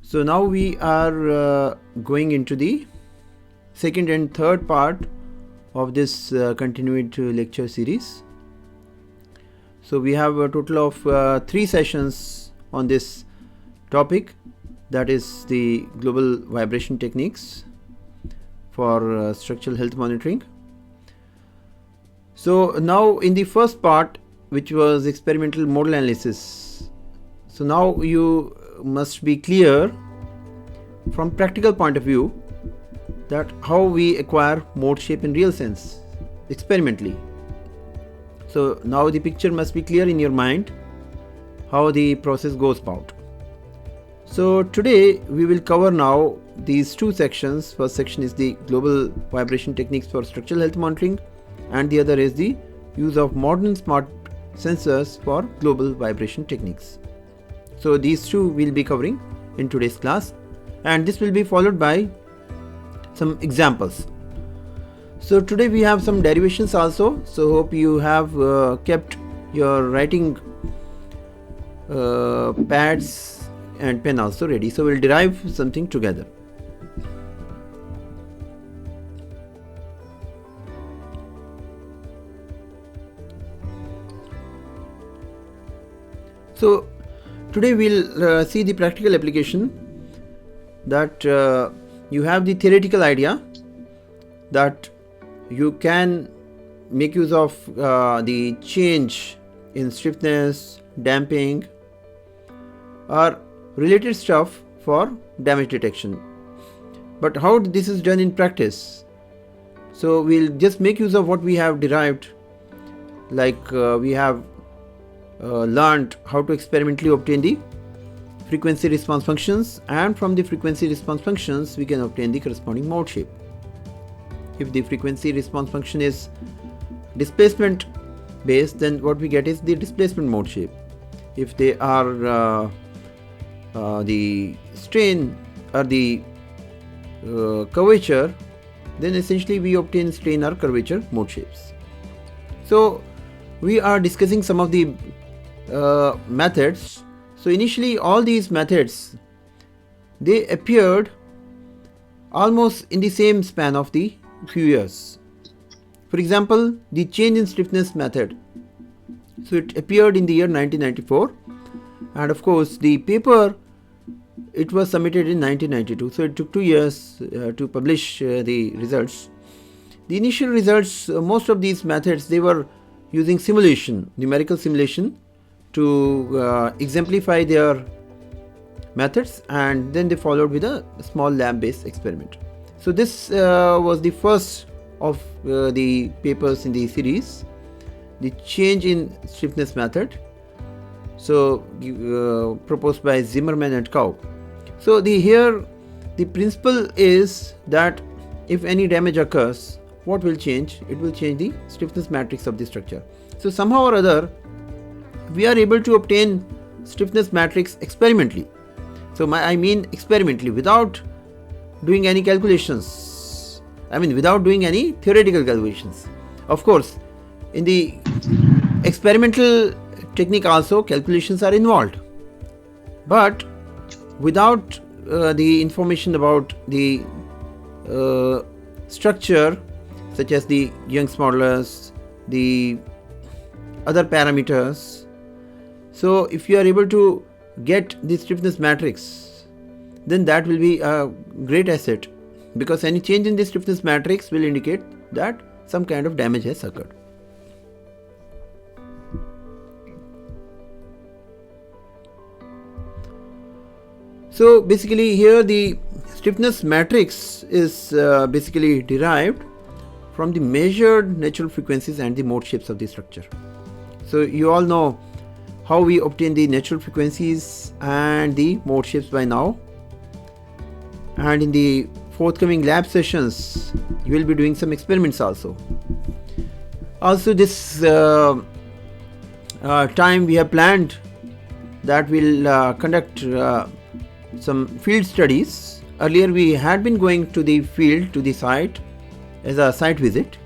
So now we are going into the second and third part of this continued lecture series. So we have a total of 3 sessions on this topic, that is the global vibration techniques for structural health monitoring. So now in the first part, which was experimental model analysis, so now you must be clear from practical point of view that how we acquire mode shape in real sense experimentally. So now the picture must be clear in your mind how the process goes about. So today we will cover now these 2 sections. First section is the global vibration techniques for structural health monitoring, and the other is the use of modern smart sensors for global vibration techniques. So these 2 we'll be covering in today's class, and this will be followed by some examples. So today we have some derivations also, so hope you have kept your writing pads and pen also ready. So we'll derive something together. So today we'll see the practical application, that you have the theoretical idea that you can make use of the change in stiffness, damping or related stuff for damage detection. But how this is done in practice? So we'll just make use of what we have derived, like we have learned how to experimentally obtain the frequency response functions, and from the frequency response functions we can obtain the corresponding mode shape. If the frequency response function is displacement based, then what we get is the displacement mode shape. If they are the strain or the curvature, then essentially we obtain strain or curvature mode shapes. So we are discussing some of the methods. So initially all these methods, they appeared almost in the same span of the few years. For example, the change in stiffness method, so it appeared in the year 1994, and of course the paper, it was submitted in 1992, so it took 2 years to publish the results. The initial results, most of these methods, they were using simulation, numerical simulation, to exemplify their methods, and then they followed with a small lab based experiment. So this was the first of the papers in the series, the change in stiffness method, so proposed by Zimmerman and Cow. So here the principle is that if any damage occurs, what will change? It will change the stiffness matrix of the structure. So somehow or other we are able to obtain stiffness matrix experimentally. So I mean experimentally, without doing any calculations, without doing any theoretical calculations. Of course, in the experimental technique also calculations are involved, but without the information about the structure, such as the Young's modulus, the other parameters. So if you are able to get the stiffness matrix, then that will be a great asset, because any change in the stiffness matrix will indicate that some kind of damage has occurred. So basically here the stiffness matrix is basically derived from the measured natural frequencies and the mode shapes of the structure. So you all know how we obtain the natural frequencies and the mode shapes by now, and in the forthcoming lab sessions you will be doing some experiments also. Also this time we have planned that we'll conduct some field studies. Earlier we had been going to the field, to the site, as a site visit,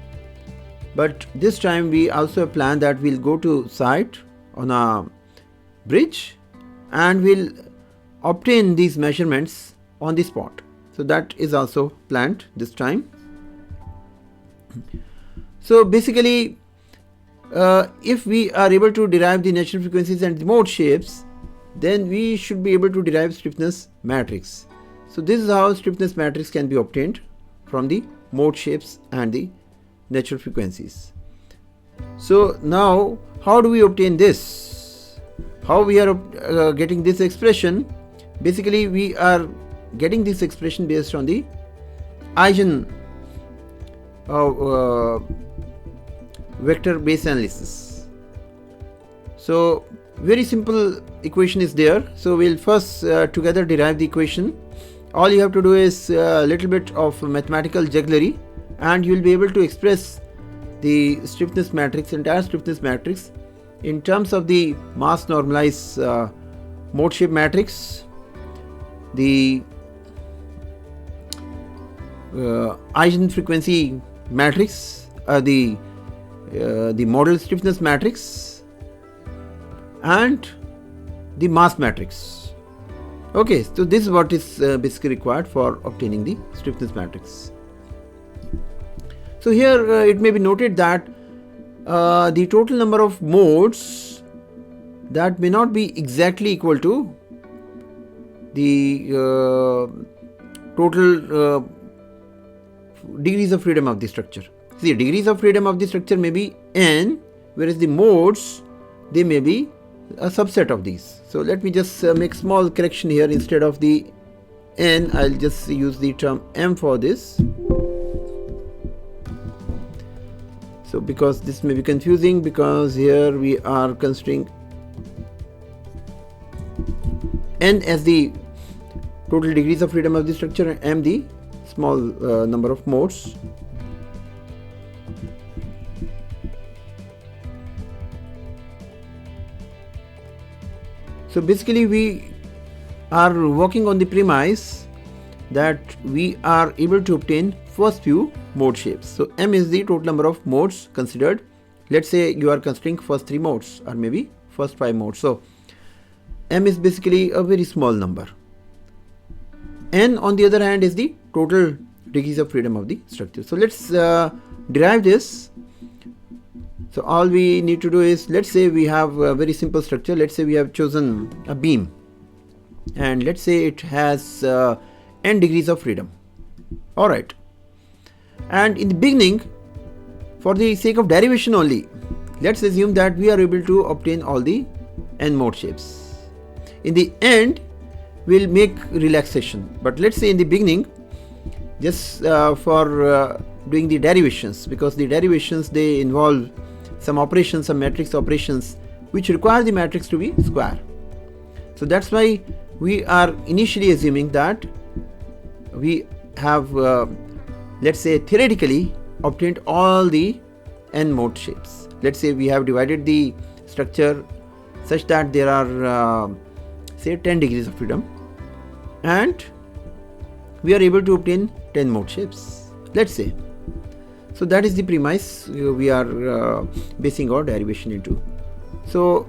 but this time we also have planned that we'll go to site on a bridge and we'll obtain these measurements on the spot. So that is also planned this time. So basically, if we are able to derive the natural frequencies and the mode shapes, then we should be able to derive stiffness matrix. So this is how stiffness matrix can be obtained from the mode shapes and the natural frequencies. So now, how do we obtain this? How we are getting this expression? Basically, we are getting this expression based on the eigen vector base analysis. So very simple equation is there. So we'll first together derive the equation. All you have to do is a little bit of mathematical jugglery, and you will be able to express the stiffness matrix, entire stiffness matrix, in terms of the mass normalized mode shape matrix, the eigen frequency matrix, the model stiffness matrix, and the mass matrix. Okay, so this is what is basically required for obtaining the stiffness matrix. So here it may be noted that the total number of modes that may not be exactly equal to the total degrees of freedom of the structure. See, degrees of freedom of the structure may be n, whereas the modes, they may be a subset of these. So let me just make small correction here. Instead of the n, I'll just use the term m for this. So because this may be confusing, because here we are considering n as the total degrees of freedom of the structure and m the small number of modes. So basically we are working on the premise that we are able to obtain first few mode shapes. So m is the total number of modes considered. Let's say you are considering first 3 modes or maybe first 5 modes. So m is basically a very small number. N on the other hand is the total degrees of freedom of the structure. So let's derive this. So all we need to do is, let's say we have a very simple structure. Let's say we have chosen a beam, and let's say it has n degrees of freedom. Alright, and in the beginning, for the sake of derivation only, let's assume that we are able to obtain all the n mode shapes. In the end, we'll make relaxation, but let's say in the beginning, just for doing the derivations, because the derivations, they involve some operations, some matrix operations which require the matrix to be square. So that's why we are initially assuming that we have let's say theoretically obtained all the n mode shapes. Let's say we have divided the structure such that there are say 10 degrees of freedom, and we are able to obtain 10 mode shapes, let's say. So that is the premise we are basing our derivation into. So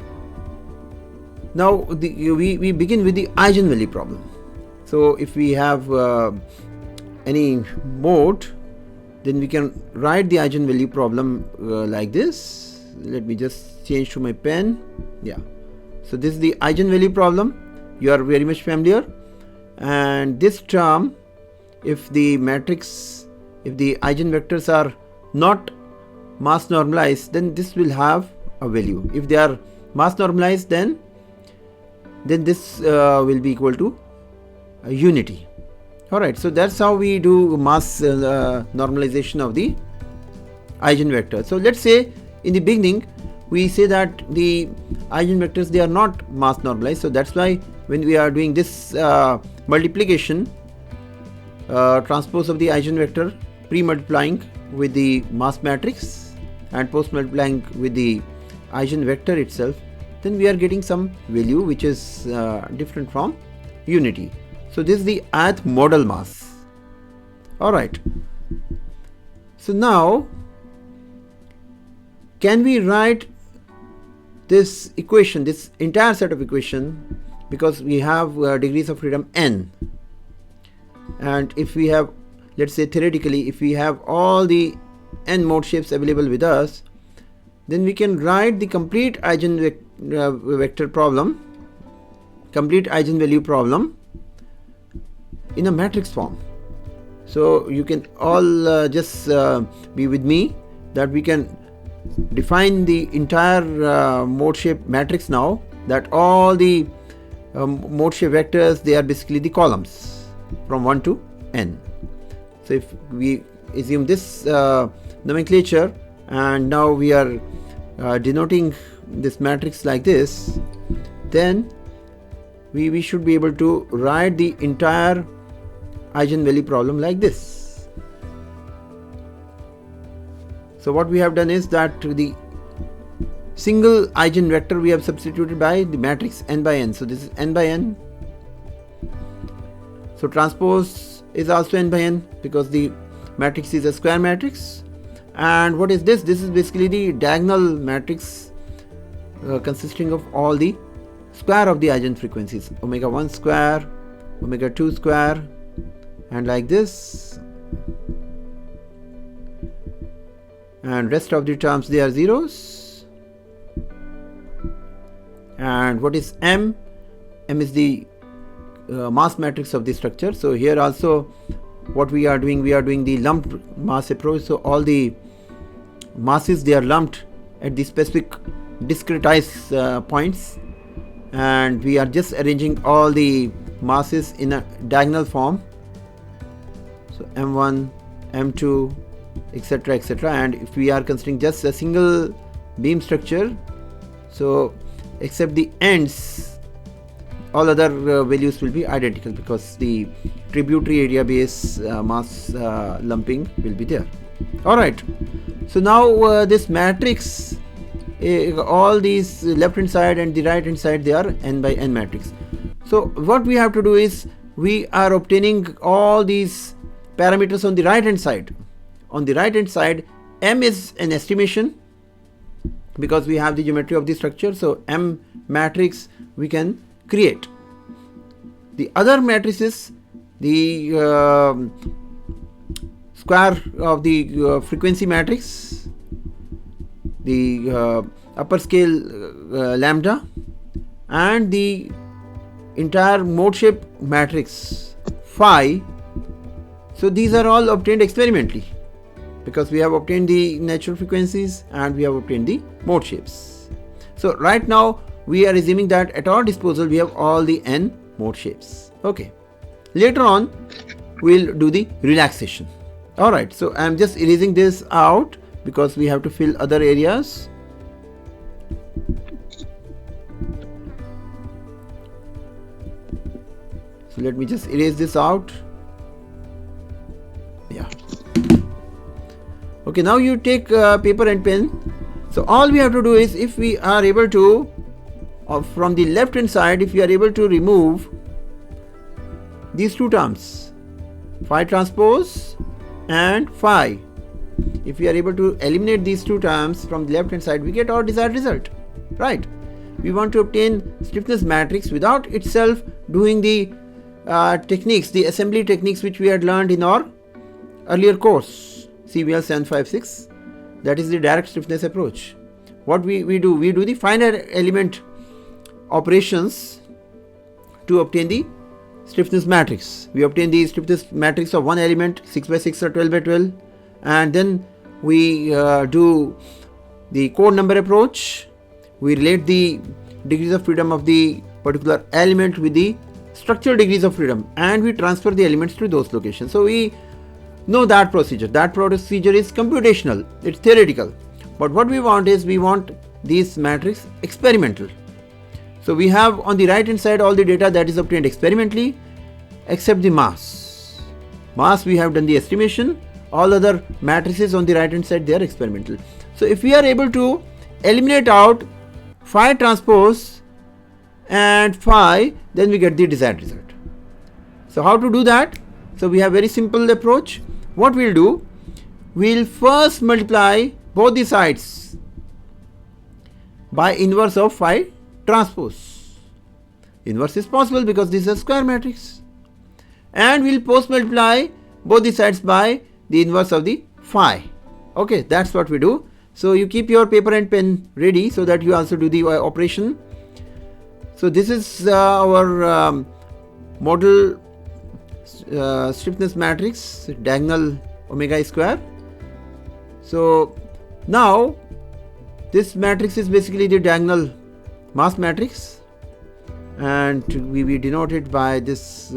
now we begin with the eigenvalue problem. So if we have any mode, then we can write the eigenvalue problem like this. Let me just change to my pen. Yeah. So this is the eigenvalue problem. You are very much familiar. And this term, if the matrix, if the eigenvectors are not mass normalized, then this will have a value. If they are mass normalized, then this will be equal to unity. Alright, so that's how we do mass normalization of the eigenvector. So let's say in the beginning we say that the eigenvectors, they are not mass normalized. So that's why when we are doing this multiplication, transpose of the eigenvector, pre-multiplying with the mass matrix and post-multiplying with the eigenvector itself, then we are getting some value which is different from unity. So this is the ith model mass. Alright. So now, can we write this equation, this entire set of equation, because we have degrees of freedom n, and if we have, let's say theoretically, if we have all the n mode shapes available with us, then we can write the complete eigenvalue problem in a matrix form. So you can all just be with me that we can define the entire mode shape matrix now, that all the mode shape vectors, they are basically the columns from 1 to n. So if we assume this nomenclature, and now we are denoting this matrix like this, then we should be able to write the entire eigenvalue problem like this. So what we have done is that the single eigenvector we have substituted by the matrix n by n. So this is n by n. So transpose is also n by n because the matrix is a square matrix. And what is this? This is basically the diagonal matrix consisting of all the square of the eigenfrequencies, omega 1 square, omega 2 square, and like this, and rest of the terms, they are zeros. And what is m? M is the mass matrix of the structure. So here also what we are doing the lumped mass approach. So all the masses, they are lumped at the specific discretized points, and we are just arranging all the masses in a diagonal form. So m1, m2, etc., etc. And if we are considering just a single beam structure, so except the ends, all other values will be identical because the tributary area base mass lumping will be there. Alright, so now this matrix, all these left hand side and the right hand side, they are n by n matrix. So what we have to do is we are obtaining all these parameters on the right hand side. On the right hand side, m is an estimation because we have the geometry of the structure. So m matrix we can create. The other matrices, the square of the frequency matrix, the upper scale lambda, and the entire mode shape matrix phi. So these are all obtained experimentally because we have obtained the natural frequencies and we have obtained the mode shapes. So right now we are assuming that at our disposal we have all the n mode shapes. Okay, later on we'll do the relaxation. Alright, so I'm just erasing this out because we have to fill other areas. So let me just erase this out. Yeah. Okay, now you take paper and pen. So all we have to do is, if we are able to, from the left hand side, if we are able to remove these two terms, phi transpose and phi, if we are able to eliminate these two terms from the left hand side, we get our desired result, right? We want to obtain stiffness matrix without itself doing the techniques, the assembly techniques which we had learned in our earlier course, CVL 756, that is the direct stiffness approach. What we do the finite element operations to obtain the stiffness matrix. We obtain the stiffness matrix of one element, 6 by 6 or 12 by 12, and then we do the code number approach. We relate the degrees of freedom of the particular element with the structural degrees of freedom, and we transfer the elements to those locations. So we know that procedure. That procedure is computational, it's theoretical, but what we want is, we want this matrix experimental. So we have on the right hand side all the data that is obtained experimentally except the mass. Mass we have done the estimation, all other matrices on the right hand side, they are experimental. So if we are able to eliminate out phi transpose and phi, then we get the desired result. So how to do that? So we have very simple approach. What we'll do, we'll first multiply both the sides by inverse of phi transpose. Inverse is possible because this is a square matrix. And we'll post multiply both the sides by the inverse of the phi. Okay, that's what we do. So you keep your paper and pen ready so that you also do the operation. So this is our model stiffness matrix, diagonal omega square. So now this matrix is basically the diagonal mass matrix, and we denote it by this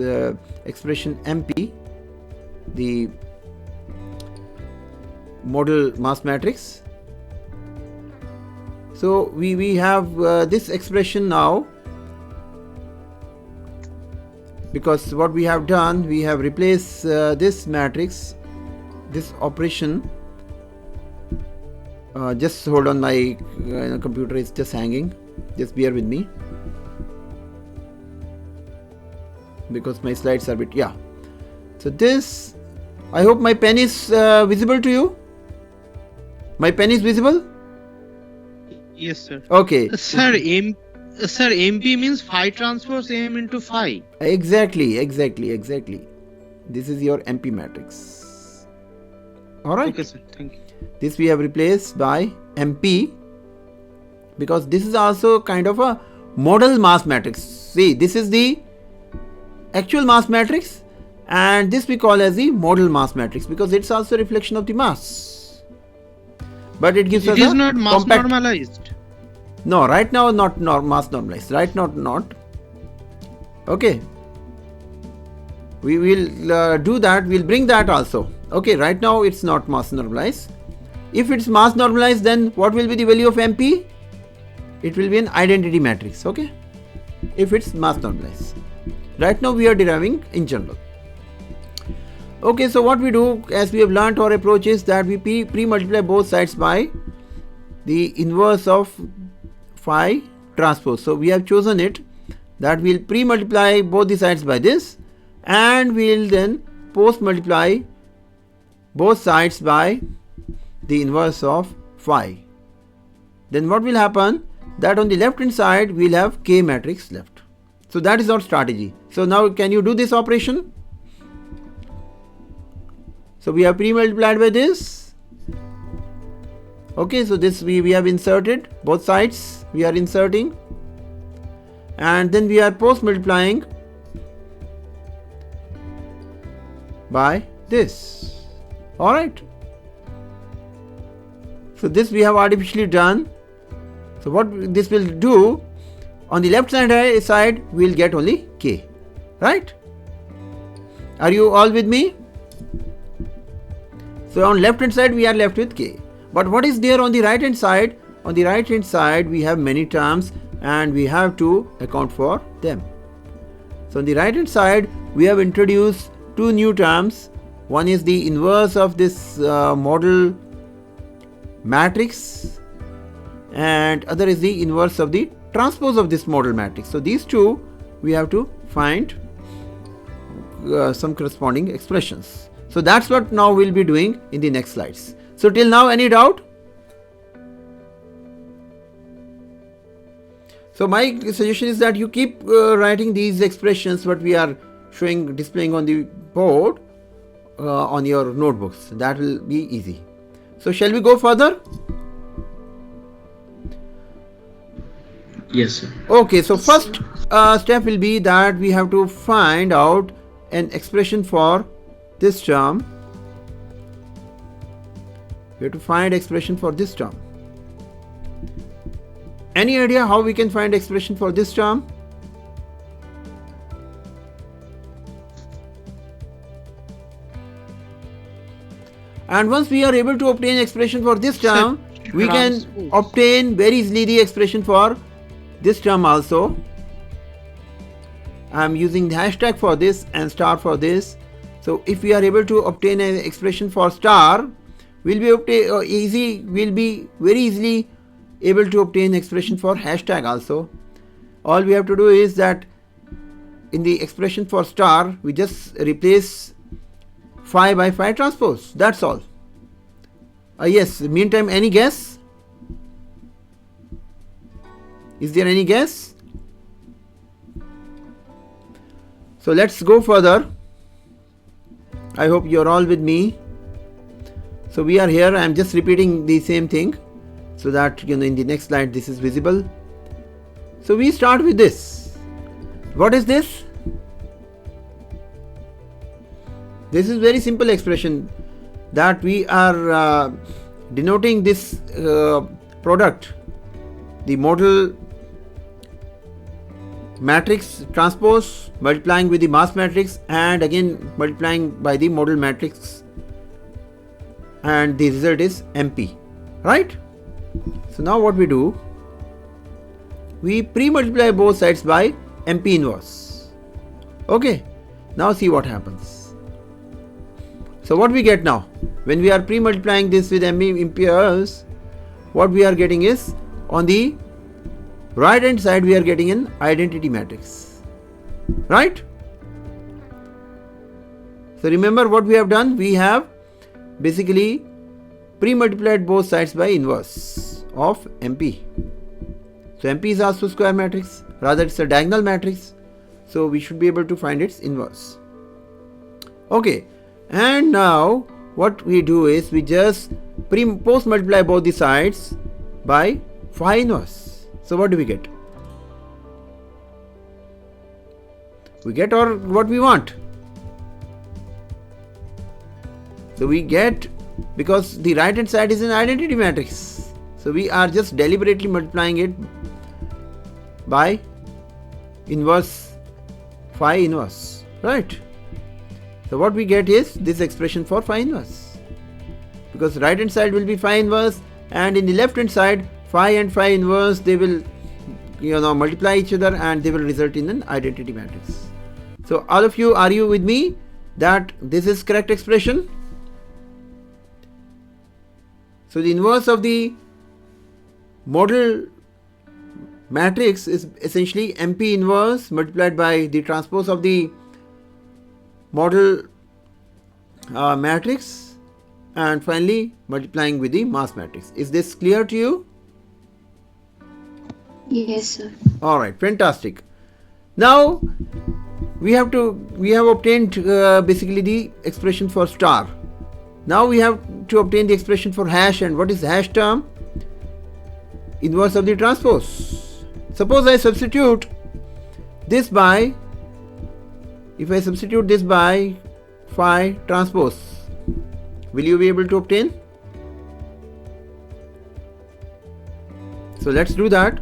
expression MP, the model mass matrix. So we have this expression now, because what we have done, we have replaced this matrix, this operation. Just hold on, my computer is just hanging, just bear with me because my slides are a bit, yeah. So this, I hope my pen is visible to you. My pen is visible? Yes, sir. Okay. Sir, MP means phi transpose M into phi. Exactly. This is your MP matrix. Alright. Okay, sir. Thank you. This we have replaced by MP because this is also kind of a model mass matrix. See, this is the actual mass matrix, and this we call as the model mass matrix because it's also a reflection of the mass. But it gives us It is not mass normalized. No, right now not mass normalized. Right now not. Okay. We will do that. We'll bring that also. Okay. Right now it's not mass normalized. If it's mass normalized, then what will be the value of MP? It will be an identity matrix. Okay. If it's mass normalized. Right now we are deriving in general. Okay, so what we do, as we have learnt, our approach is that we pre-multiply both sides by the inverse of phi transpose. So we have chosen it that we'll pre-multiply both the sides by this, and we'll then post-multiply both sides by the inverse of phi. Then what will happen, that on the left hand side we'll have K matrix left. So that is our strategy. So now can you do this operation? So we have pre-multiplied by this. Okay, so this we have inserted both sides, we are inserting, and then we are post-multiplying by this. Alright. So this we have artificially done. So what this will do, on the left hand side we will get only K. Right? Are you all with me? So on left hand side we are left with K. But what is there on the right hand side? On the right hand side we have many terms and we have to account for them. So on the right hand side we have introduced two new terms. One is the inverse of this model matrix, and other is the inverse of the transpose of this model matrix. So these two we have to find some corresponding expressions. So that's what now we'll be doing in the next slides. So till now, any doubt? So my suggestion is that you keep writing these expressions what we are displaying on the board on your notebooks. That will be easy. So shall we go further? Yes, sir. Okay, so first step will be that we have to find out an expression for this term. We have to find expression for this term. Any idea how we can find expression for this term? And once we are able to obtain expression for this term, we can obtain very easily the expression for this term also. I am using the hashtag for this and star for this. So if we are able to obtain an expression for star, we'll be very easily able to obtain expression for hashtag also. All we have to do is that in the expression for star, we just replace phi by phi transpose. That's all. Yes, meantime, any guess? Is there any guess? So let's go further. I hope you're all with me. So we are here. I'm just repeating the same thing so that in the next slide this is visible. So we start with this. What is this? This is very simple expression that we are denoting this product, the model matrix transpose multiplying with the mass matrix and again multiplying by the model matrix, and the result is MP, right? So now what we do, we pre-multiply both sides by MP inverse. Okay, now see what happens. So what we get now, when we are pre-multiplying this with MP inverse, what we are getting is, on the right hand side we are getting an identity matrix, right? So remember what we have done, we have basically pre-multiplied both sides by inverse of MP. So MP is also square matrix, rather it's a diagonal matrix, so we should be able to find its inverse. Okay, and now what we do is we just post multiply both the sides by phi inverse. So what do we get? We get or what we want. So we get, because the right hand side is an identity matrix, so we are just deliberately multiplying it by inverse phi inverse, right? So what we get is this expression for phi inverse, because right hand side will be phi inverse and in the left hand side phi and phi inverse, they will multiply each other and they will result in an identity matrix. So all of you, are you with me that this is correct expression? So the inverse of the model matrix is essentially MP inverse multiplied by the transpose of the model matrix and finally multiplying with the mass matrix. Is this clear to you? Yes, sir. Alright, fantastic. Now we have obtained basically the expression for star. Now we have to obtain the expression for hash, and what is hash term? Inverse of the transpose. Suppose I substitute this by, if I substitute this by phi transpose, will you be able to obtain? So let's do that.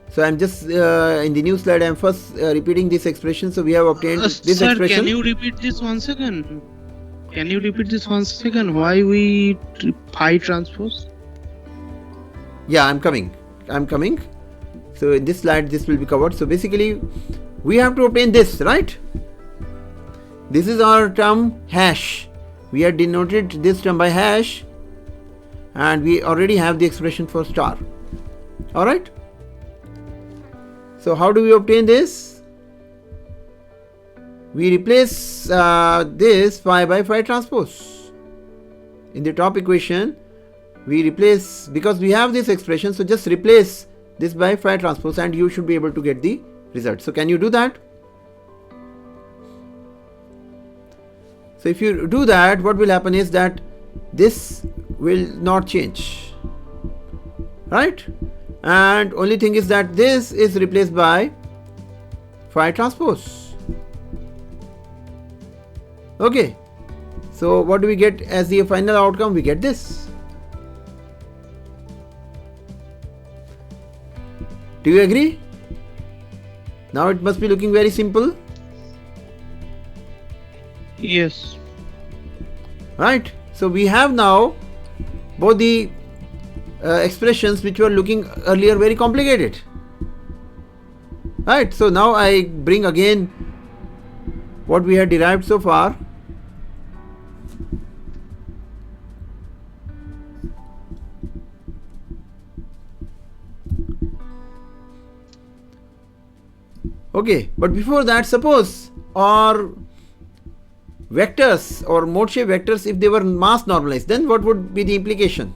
So I'm just in the new slide, I'm first repeating this expression. So we have obtained this sir, expression. Can you repeat this once again? Why we phi transpose? Yeah, I'm coming. So in this slide this will be covered. So basically we have to obtain this, right? This is our term hash. We have denoted this term by hash and we already have the expression for star. Alright. So how do we obtain this? We replace this phi by phi transpose. In the top equation we replace, because we have this expression, so just replace this by phi transpose and you should be able to get the result. So can you do that? So if you do that, what will happen is that this will not change, right? And only thing is that this is replaced by phi transpose. Okay, so what do we get as the final outcome? We get this. Do you agree? Now it must be looking very simple. Yes. Right. So we have now both the expressions which were looking earlier very complicated. Right. So now I bring again what we had derived so far. Okay, but before that, suppose our vectors or mode shape vectors, if they were mass normalized, then what would be the implication?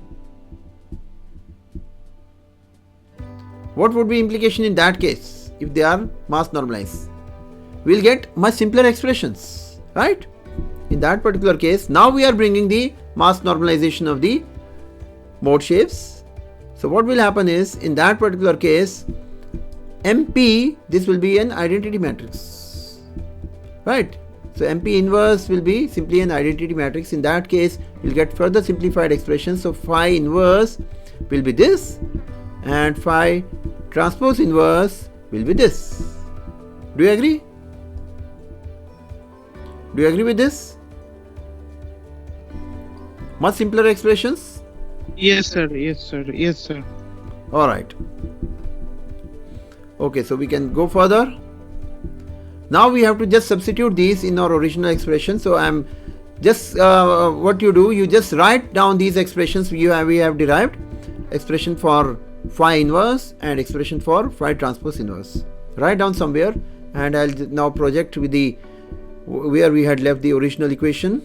What would be implication in that case if they are mass normalized? we'll get much simpler expressions, right? In that particular case, now we are bringing the mass normalization of the mode shapes. So what will happen is, in that particular case, MP, this will be an identity matrix, right? So MP inverse will be simply an identity matrix. In that case, we'll get further simplified expressions. So phi inverse will be this, and phi transpose inverse will be this. Do you agree? Do you agree with this? Much simpler expressions? Yes, sir. Yes, sir. Yes, sir. Alright. Okay, so we can go further. Now we have to just substitute these in our original expression. So I'm just what you do, you just write down these expressions we have derived. Expression for phi inverse and expression for phi transpose inverse. Write down somewhere, and I'll now project with the where we had left the original equation.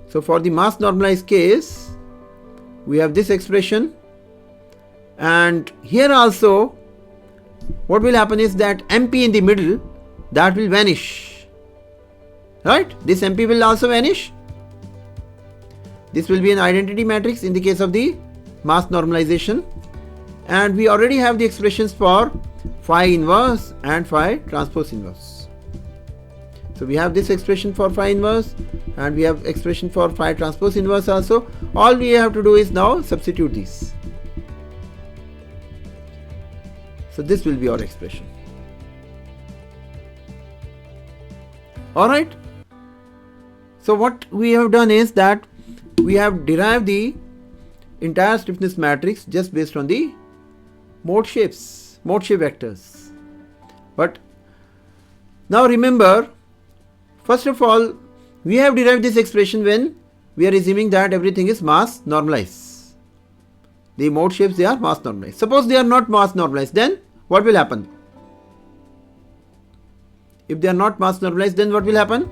So for the mass normalized case, we have this expression, and here also what will happen is that MP in the middle, that will vanish, right? This MP will also vanish. This will be an identity matrix in the case of the mass normalization, and we already have the expressions for phi inverse and phi transpose inverse. So we have this expression for phi inverse, and we have expression for phi transpose inverse also. All we have to do is now substitute these. So this will be our expression. Alright. So what we have done is that we have derived the entire stiffness matrix just based on the mode shapes, mode shape vectors. But now remember, first of all, we have derived this expression when we are assuming that everything is mass normalized. The mode shapes, they are mass normalized. Suppose they are not mass normalized, then what will happen? If they are not mass normalized, then what will happen?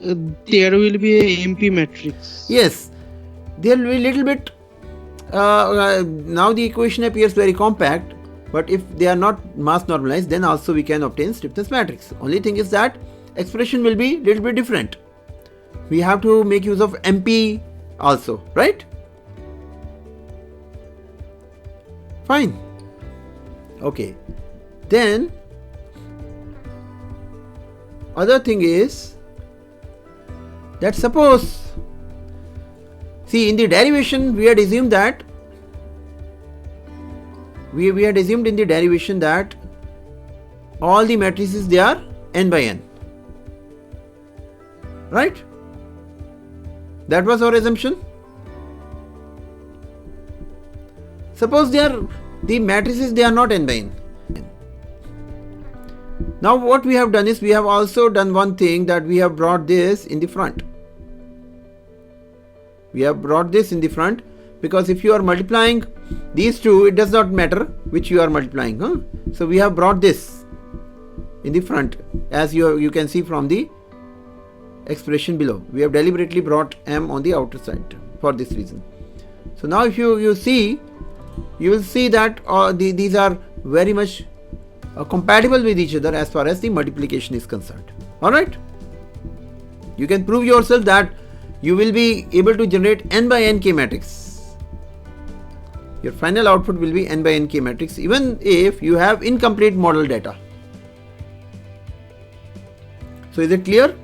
There will be a MP matrix. Yes, there will be a little bit. Now the equation appears very compact, but if they are not mass normalized, then also we can obtain stiffness matrix. Only thing is that expression will be little bit different. We have to make use of MP also, right? Fine. Okay. Then other thing is that suppose, see, in the derivation we had assumed that we had assumed in the derivation that all the matrices, they are n by n, right? That was our assumption. Suppose the matrices, they are not n by n. Now what we have done is we have also done one thing, that we have brought this in the front. We have brought this in the front because if you are multiplying these two, it does not matter which you are multiplying. So we have brought this in the front, as you can see from the expression below. We have deliberately brought m on the outer side for this reason. So now if you see, you will see that these are very much compatible with each other as far as the multiplication is concerned. Alright, you can prove yourself that you will be able to generate n by n K matrix. Your final output will be n by n K matrix even if you have incomplete model data. So is it clear?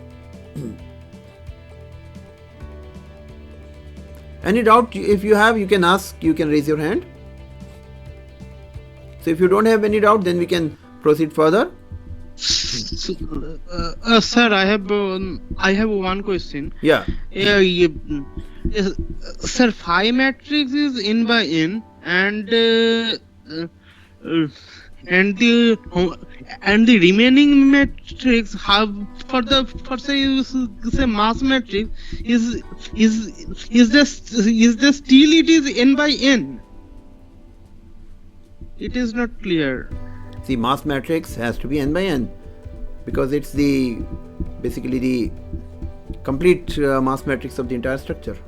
Any doubt? If you have, you can ask, you can raise your hand. So if you don't have any doubt, then we can proceed further. Sir, I have one question. Yeah. Sir, phi matrix is n by n, and the remaining matrix have for say mass matrix is the still it is n by n. It is not clear. See, mass matrix has to be n by n because it's basically the complete mass matrix of the entire structure.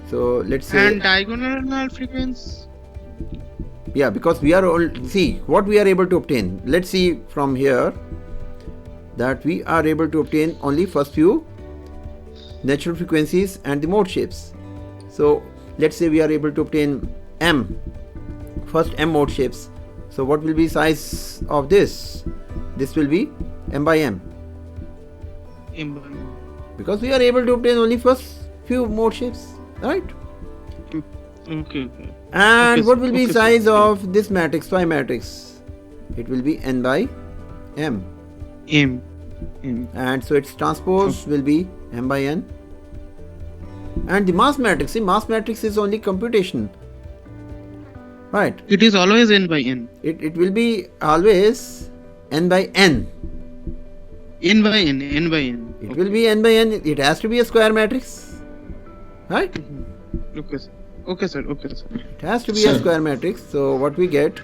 So let's say, And diagonal frequency. yeah, because we are all, see what we are able to obtain. Let's see from here that we are able to obtain only first few natural frequencies and the mode shapes. So let's say we are able to obtain M, first M mode shapes. So what will be size of this? This will be M by M, because we are able to obtain only first few mode shapes, right? Okay. And Okay, what will be okay, size sir. of this matrix, phi matrix? It will be N by M. M. And so its transpose will be M by N. And the mass matrix, see, mass matrix is only computation, right? It is always N by N. It will be always N by N. N by N. N by N. It will be N by N. It has to be a square matrix, right? Okay, sir. Okay, sir. Okay, sir. It has to be a square matrix. So what we get,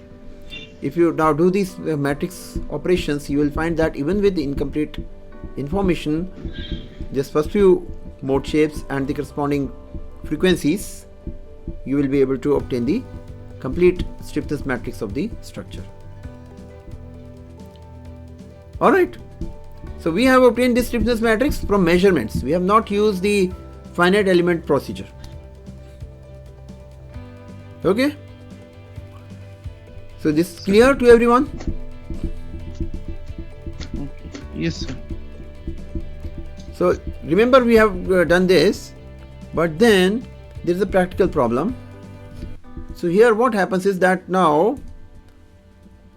if you now do these matrix operations, you will find that even with the incomplete information, just first few mode shapes and the corresponding frequencies, you will be able to obtain the complete stiffness matrix of the structure. Alright, so we have obtained this stiffness matrix from measurements. We have not used the finite element procedure. Okay, so this is clear to everyone? Yes, sir. So remember, we have done this, but then there is a practical problem. So here what happens is that now,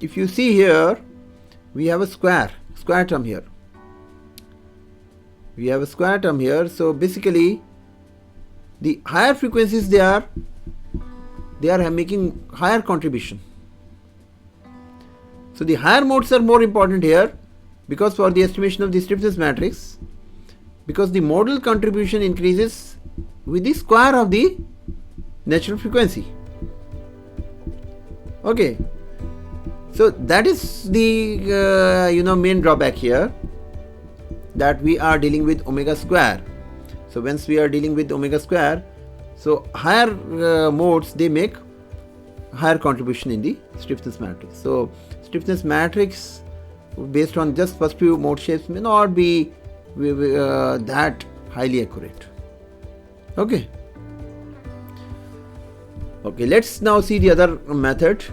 if you see here, we have a square term here. We have a square term here. So basically, the higher frequencies they are making higher contribution. So the higher modes are more important here, because for the estimation of the stiffness matrix, because the modal contribution increases with the square of the natural frequency. Okay, so that is the main drawback here, that we are dealing with omega square. So once we are dealing with omega square, so higher modes, they make higher contribution in the stiffness matrix. So stiffness matrix based on just first few mode shapes may not be that highly accurate. Okay, let's now see the other method.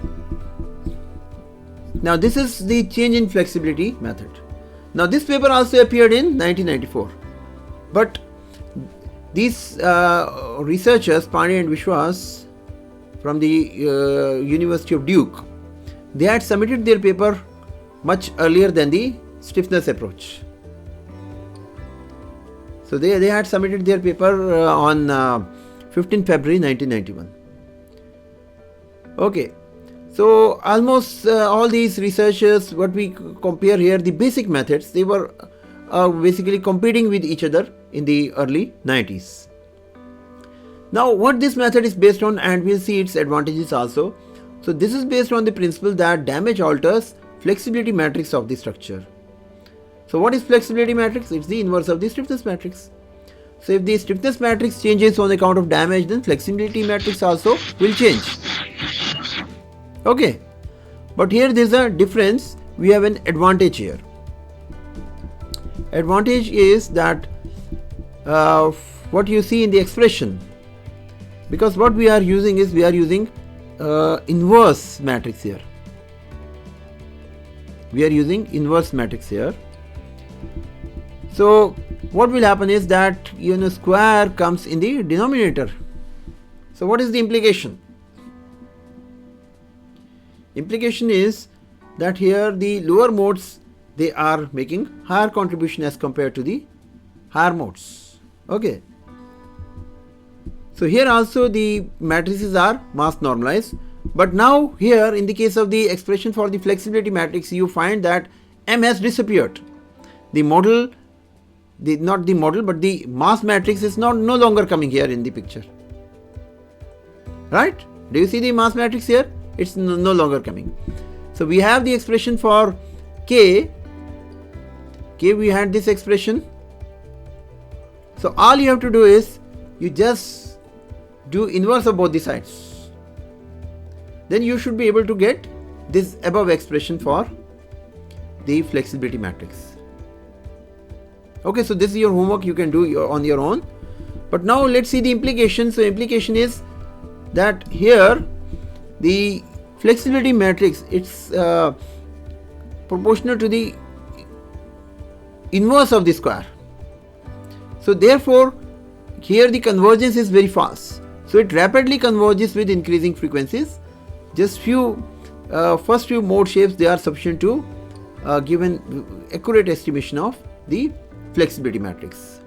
Now this is the change in flexibility method. Now this paper also appeared in 1994, but these researchers, Pandey and Vishwas from the University of Duke, they had submitted their paper much earlier than the stiffness approach. So they had submitted their paper on 15 February 1991. Okay, so almost all these researchers, what we compare here, the basic methods, they were basically competing with each other in the early 90s. Now what this method is based on, and we'll see its advantages also. So this is based on the principle that damage alters flexibility matrix of the structure. So what is flexibility matrix? It's the inverse of the stiffness matrix. So if the stiffness matrix changes on account of damage, then flexibility matrix also will change. Okay, but here there's a difference. We have an advantage here. Advantage is that what you see in the expression, because what we are using is inverse matrix here. We are using inverse matrix here. So what will happen is that square comes in the denominator. So what is the implication? Implication is that here the lower modes, they are making higher contribution as compared to the higher modes. Okay, so here also the matrices are mass normalized, but now here in the case of the expression for the flexibility matrix, you find that M has disappeared. The model, not the model, but the mass matrix is no longer coming here in the picture, right? Do you see the mass matrix here? It's no longer coming. So we have the expression for K. We had this expression. So all you have to do is you just do inverse of both the sides, then you should be able to get this above expression for the flexibility matrix. Okay, so this is your homework, you can do on your own. But now let's see the implication. So implication is that here the flexibility matrix, it's proportional to the inverse of the square. So therefore here the convergence is very fast. So it rapidly converges with increasing frequencies. Just first few mode shapes, they are sufficient to give an accurate estimation of the flexibility matrix.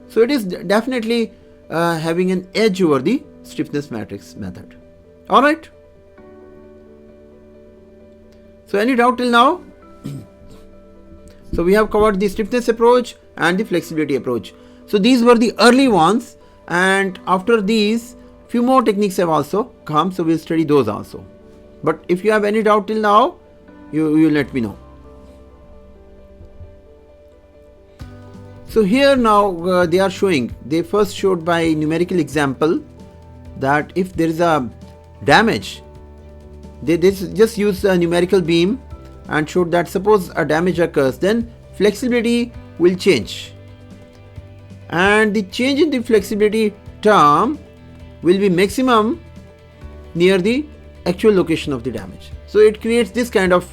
So it is definitely having an edge over the stiffness matrix method. Alright. So any doubt till now? So we have covered the stiffness approach and the flexibility approach. So these were the early ones, and after these few more techniques have also come, so we'll study those also. But if you have any doubt till now, you let me know. So here now they are showing, they first showed by numerical example that if there is a damage, they just use a numerical beam and showed that suppose a damage occurs, then flexibility will change, and the change in the flexibility term will be maximum near the actual location of the damage. So it creates this kind of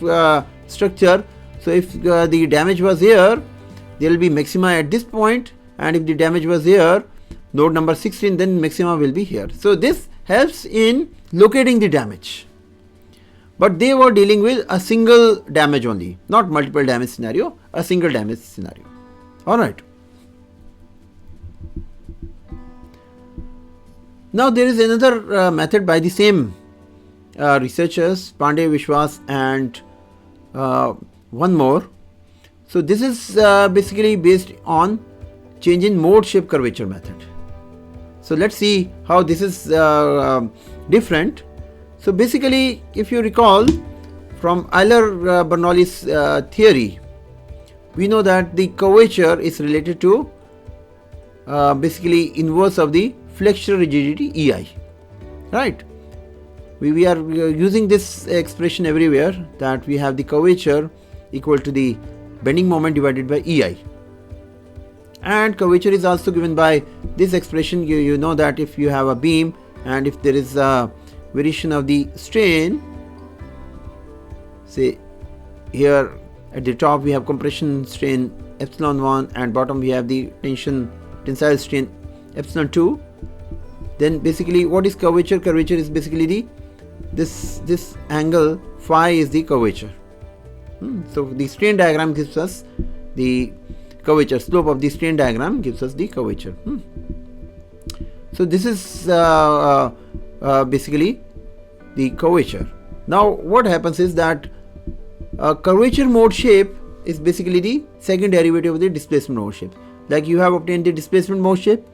structure. So if the damage was here, there will be maxima at this point, and if the damage was here, node number 16, then maxima will be here. So this helps in locating the damage. But they were dealing with a single damage only, not multiple damage scenario, a single damage scenario. Alright. Now there is another method by the same researchers, Pandey, Vishwas, and one more. So this is basically based on change in mode shape curvature method. So let's see how this is different. So basically, if you recall from Euler-Bernoulli's theory, we know that the curvature is related to basically inverse of the flexural rigidity EI, right? We are using this expression everywhere, that we have the curvature equal to the bending moment divided by EI, and curvature is also given by this expression. You know that if you have a beam and if there is a variation of the strain, say here at the top we have compression strain epsilon 1 and bottom we have the tensile strain epsilon 2, then basically what is curvature? Curvature is basically this angle phi is the curvature. So the strain diagram gives us the curvature, slope of the strain diagram gives us the curvature. So this is basically the curvature. Now what happens is that curvature mode shape is basically the second derivative of the displacement mode shape. Like you have obtained the displacement mode shape.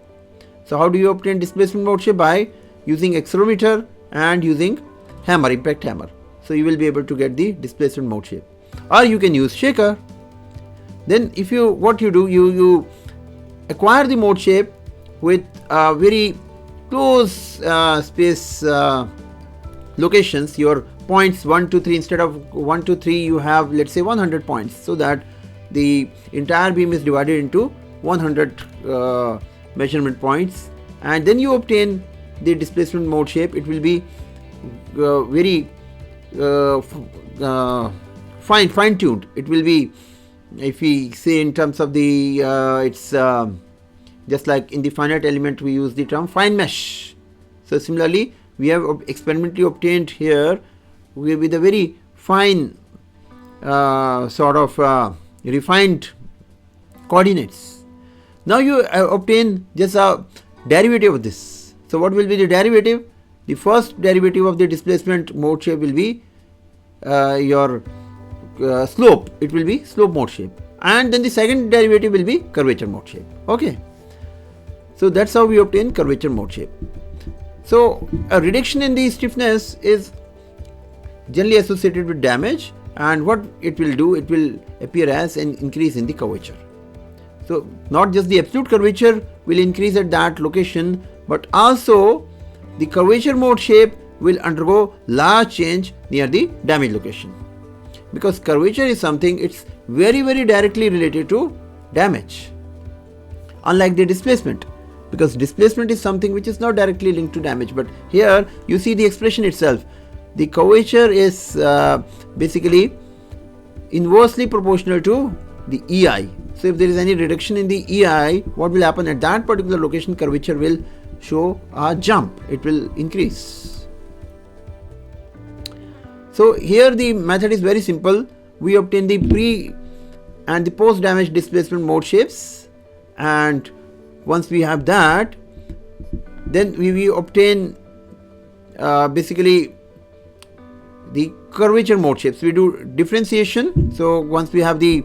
So how do you obtain displacement mode shape? By using accelerometer and using hammer, impact hammer. So you will be able to get the displacement mode shape. Or you can use shaker. Then if what you do, you acquire the mode shape with very close space locations, your points 1 to 3, instead of 1 to 3 you have, let's say, 100 points, so that the entire beam is divided into 100 measurement points, and then you obtain the displacement mode shape. It will be very fine tuned. It will be, if we say in terms of the it's just like in the finite element we use the term fine mesh. So similarly we have experimentally obtained here with a very fine sort of refined coordinates. Now you obtain just a derivative of this. So what will be the derivative? The first derivative of the displacement mode shape will be your slope. It will be slope mode shape, and then the second derivative will be curvature mode shape. Okay, so that's how we obtain curvature mode shape. So a reduction in the stiffness is generally associated with damage, and what it will do, it will appear as an increase in the curvature. So not just the absolute curvature will increase at that location, but also the curvature mode shape will undergo large change near the damage location, because curvature is something, it's very directly related to damage, unlike the displacement, because displacement is something which is not directly linked to damage. But here you see the expression itself, the curvature is basically inversely proportional to the EI. So if there is any reduction in the EI, what will happen at that particular location? Curvature will show a jump, it will increase. So here the method is very simple. We obtain the pre and the post damage displacement mode shapes, and once we have that, then we obtain basically the curvature mode shapes. We do differentiation. So once we have the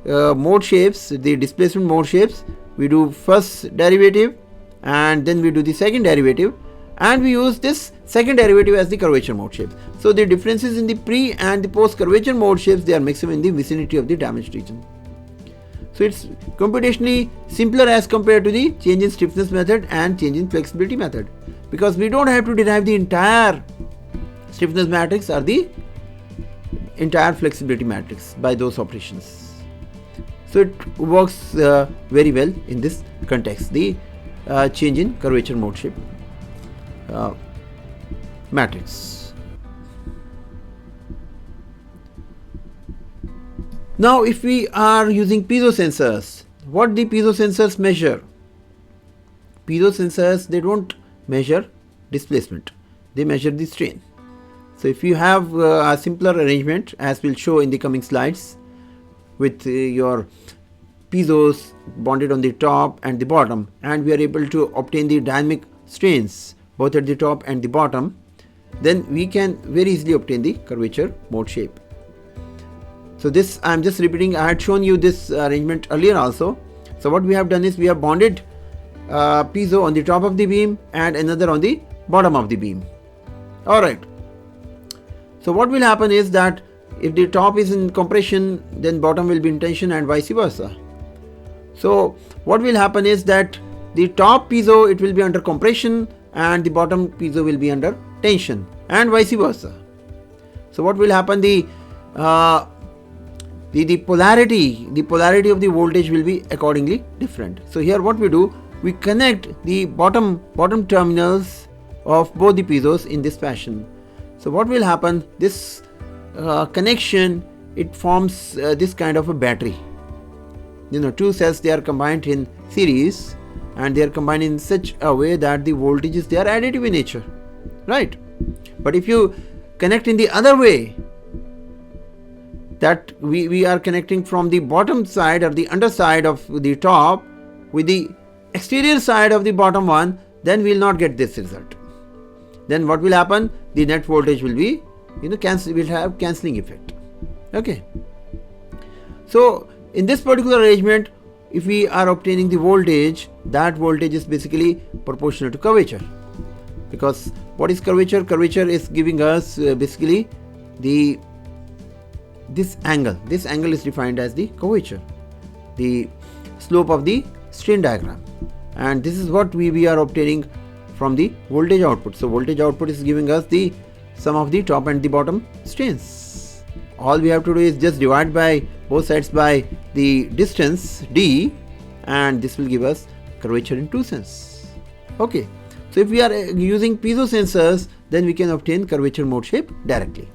mode shapes, the displacement mode shapes, we do first derivative and then we do the second derivative, and we use this second derivative as the curvature mode shape. So the differences in the pre and the post curvature mode shapes, they are maximum in the vicinity of the damaged region. So it's computationally simpler as compared to the change in stiffness method and change in flexibility method, because we don't have to derive the entire stiffness matrix or the entire flexibility matrix by those operations. So it works very well in this context, the change in curvature mode shape matrix. Now if we are using piezo sensors, what the piezo sensors measure? Piezo sensors, they don't measure displacement, they measure the strain. So if you have a simpler arrangement, as we'll show in the coming slides, with your piezos bonded on the top and the bottom, and we are able to obtain the dynamic strains both at the top and the bottom, then we can very easily obtain the curvature mode shape. So this I am just repeating, I had shown you this arrangement earlier also. So what we have done is we have bonded piezo on the top of the beam and another on the bottom of the beam. Alright. So what will happen is that if the top is in compression, then bottom will be in tension and vice versa. So what will happen is that the top piezo, it will be under compression and the bottom piezo will be under tension and vice versa. So what will happen, the polarity of the voltage will be accordingly different. So here what we do, we connect the bottom terminals of both the piezos in this fashion. So what will happen, this connection, it forms this kind of a battery. Two cells, they are combined in series and they are combined in such a way that the voltages, they are additive in nature, right? But if you connect in the other way, that we are connecting from the bottom side or the underside of the top with the exterior side of the bottom one, then we will not get this result. Then what will happen, the net voltage will be will have cancelling effect. Okay. So in this particular arrangement, if we are obtaining the voltage, that voltage is basically proportional to curvature, because what is curvature? Curvature is giving us basically this angle is defined as the curvature, the slope of the strain diagram, and this is what we are obtaining from the voltage output. So voltage output is giving us the sum of the top and the bottom strains. All we have to do is just divide by both sides by the distance d, and this will give us curvature in 2 cents. Okay, so if we are using piezo sensors, then we can obtain curvature mode shape directly.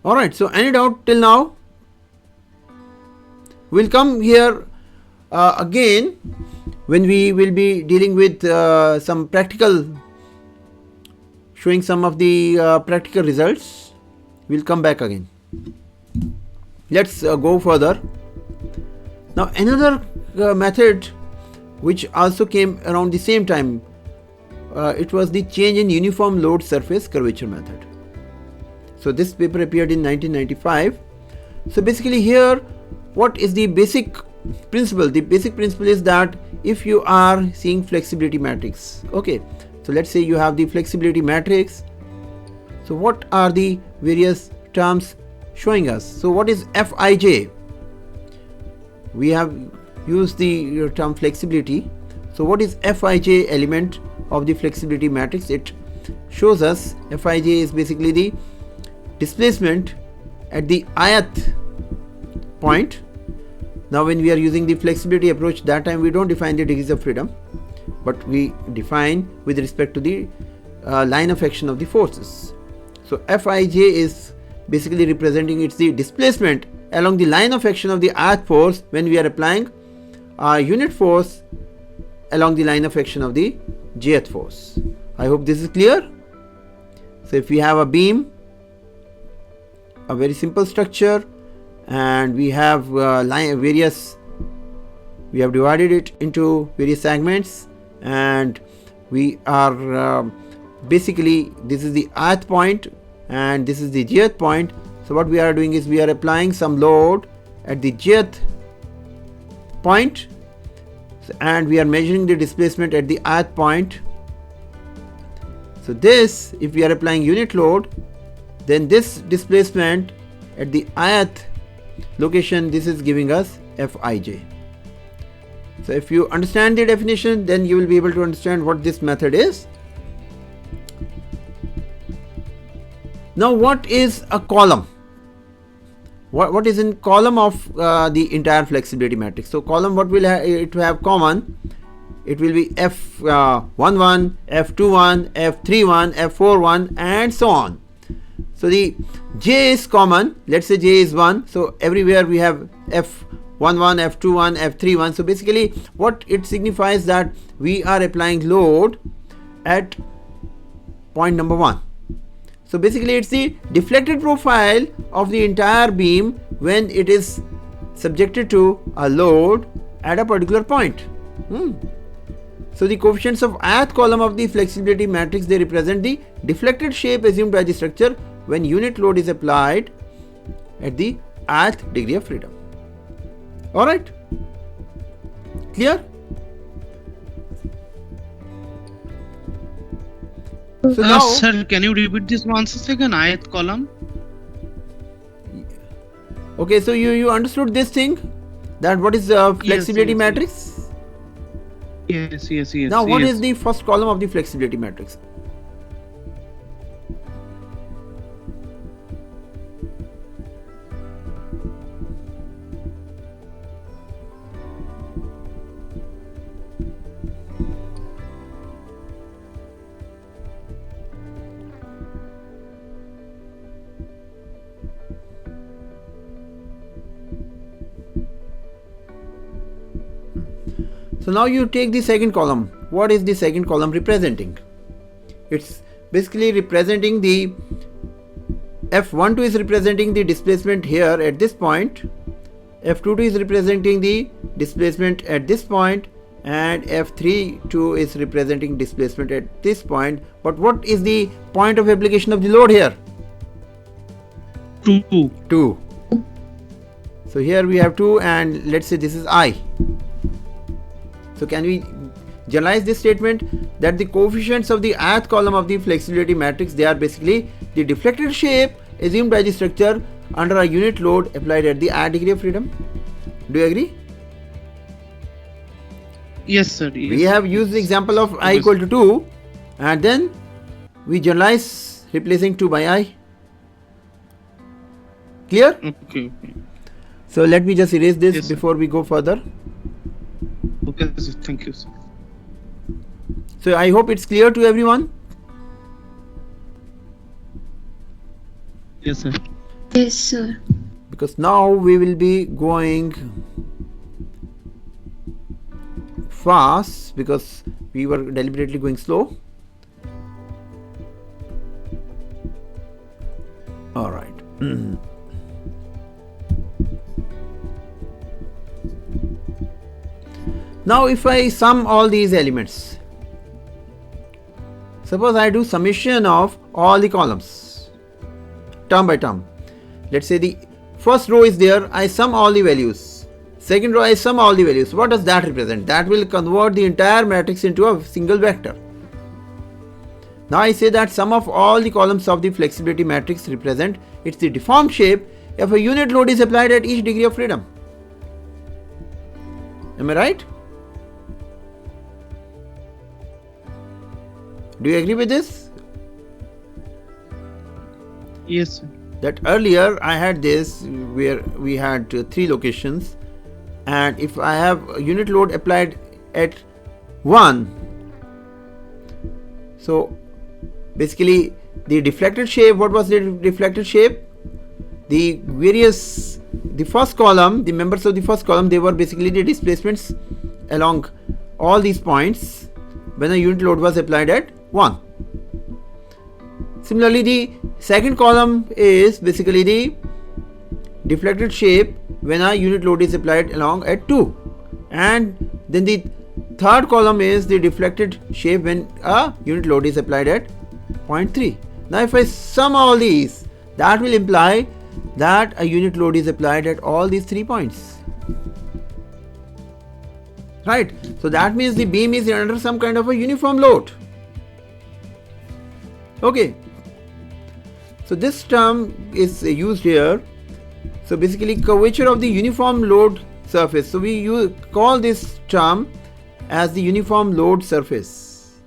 Alright, so any doubt till now? We'll come here again when we will be dealing with some practical, showing some of the practical results. We'll come back again. Let's go further. Now another method which also came around the same time, it was the change in uniform load surface curvature method. So this paper appeared in 1995. So basically here, what is the basic principle? The basic principle is that if you are seeing flexibility matrix, okay, so let's say you have the flexibility matrix. So what are the various terms showing us? So what is Fij? we have used the term flexibility. So what is Fij element of the flexibility matrix? It shows us Fij is basically the displacement at the ith point. Now when we are using the flexibility approach, that time we don't define the degrees of freedom, but we define with respect to the line of action of the forces. So Fij is basically representing it's the displacement along the line of action of the ith force when we are applying a unit force along the line of action of the jth force. I hope this is clear. So if we have a beam, a very simple structure, and we have we have divided it into various segments, and we are basically, this is the ith point and this is the jth point. So what we are doing is we are applying some load at the jth point, and we are measuring the displacement at the ith point. So this, if we are applying unit load, then this displacement at the ith location, this is giving us Fij. So if you understand the definition, then you will be able to understand what this method is. Now what is a column? What is in column of the entire flexibility matrix? So column, what will it have common? It will be F11, F21, F31, F41 and so on. So the J is common. Let's say J is 1. So everywhere we have F11, F21, F31. So basically what it signifies that we are applying load at point number 1. So basically it's the deflected profile of the entire beam when it is subjected to a load at a particular point. So the coefficients of ith column of the flexibility matrix, they represent the deflected shape assumed by the structure when unit load is applied at the ith degree of freedom. Alright? Clear? So now, sir, can you repeat this once again? Ith column. Okay, so you understood this thing, that what is the flexibility matrix? Yes. Now what is the first column of the flexibility matrix? So now you take the second column. What is the second column representing? It's basically representing the F12 is representing the displacement here at this point, F22 is representing the displacement at this point, and F32 is representing displacement at this point. But what is the point of application of the load here? 2. So here we have 2, and let's say this is I. So can we generalize this statement that the coefficients of the ith column of the flexibility matrix, they are basically the deflected shape assumed by the structure under a unit load applied at the ith degree of freedom? Do you agree? Yes, sir. Yes. We have used the example of I equal to 2, and then we generalize replacing 2 by I. Clear? Okay. So let me just erase this before we go further. Okay, sir. Thank you, sir. So I hope it's clear to everyone. Yes, sir. Yes, sir. Because now we will be going fast because we were deliberately going slow. All right. Now if I sum all these elements, suppose I do summation of all the columns term by term. Let's say the first row is there, I sum all the values. Second row I sum all the values. What does that represent? That will convert the entire matrix into a single vector. Now I say that sum of all the columns of the flexibility matrix represent it's the deformed shape if a unit load is applied at each degree of freedom. Am I right? Do you agree with this? Yes, sir. That earlier I had this where we had 3 locations, and if I have a unit load applied at 1, so basically the deflected shape, what was the deflected shape? The first column, the members of the first column, they were basically the displacements along all these points when a unit load was applied at 1. Similarly, the second column is basically the deflected shape when a unit load is applied along at 2, and then the third column is the deflected shape when a unit load is applied at 0.3. Now if I sum all these, that will imply that a unit load is applied at all these 3 points, right? So that means the beam is under some kind of a uniform load. Okay, so this term is used here. So basically curvature of the uniform load surface. So we call this term as the uniform load surface.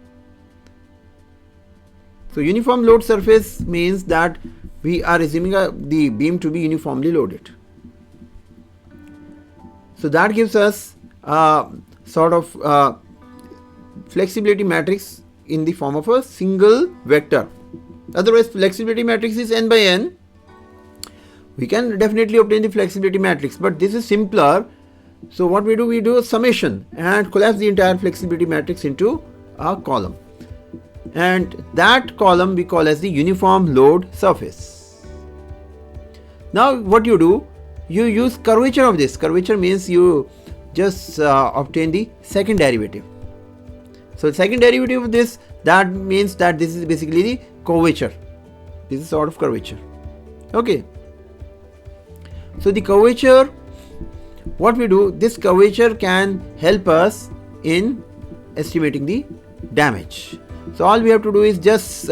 So uniform load surface means that we are assuming the beam to be uniformly loaded. So that gives us a sort of flexibility matrix in the form of a single vector. Otherwise flexibility matrix is n by n. We can definitely obtain the flexibility matrix, but this is simpler. So what we do a summation and collapse the entire flexibility matrix into a column, and that column we call as the uniform load surface. Now what you do, you use curvature of this. Curvature means you just obtain the second derivative. So second derivative of this, that means that this is basically the curvature. This is sort of curvature. Okay. So the curvature, what we do, this curvature can help us in estimating the damage. So all we have to do is just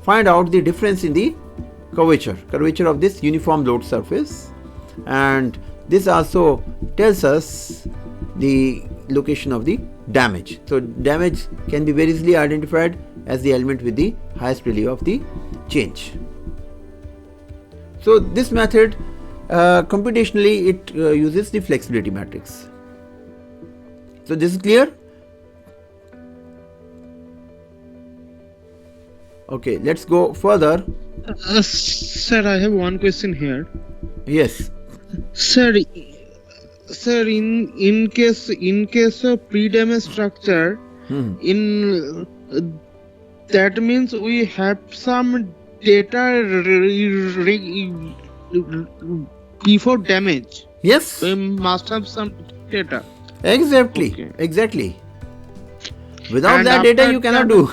find out the difference in the curvature of this uniform load surface, and this also tells us the location of the damage. So damage can be very easily identified as the element with the highest value of the change. So this method computationally it uses the flexibility matrix. So this is clear? Okay, let's go further. Sir, I have one question here. Yes. Sir, in case of pre-damage structure, in that means we have some data before damage. Yes. We must have some data. Exactly. Okay. Exactly. Without And that data after you cannot do.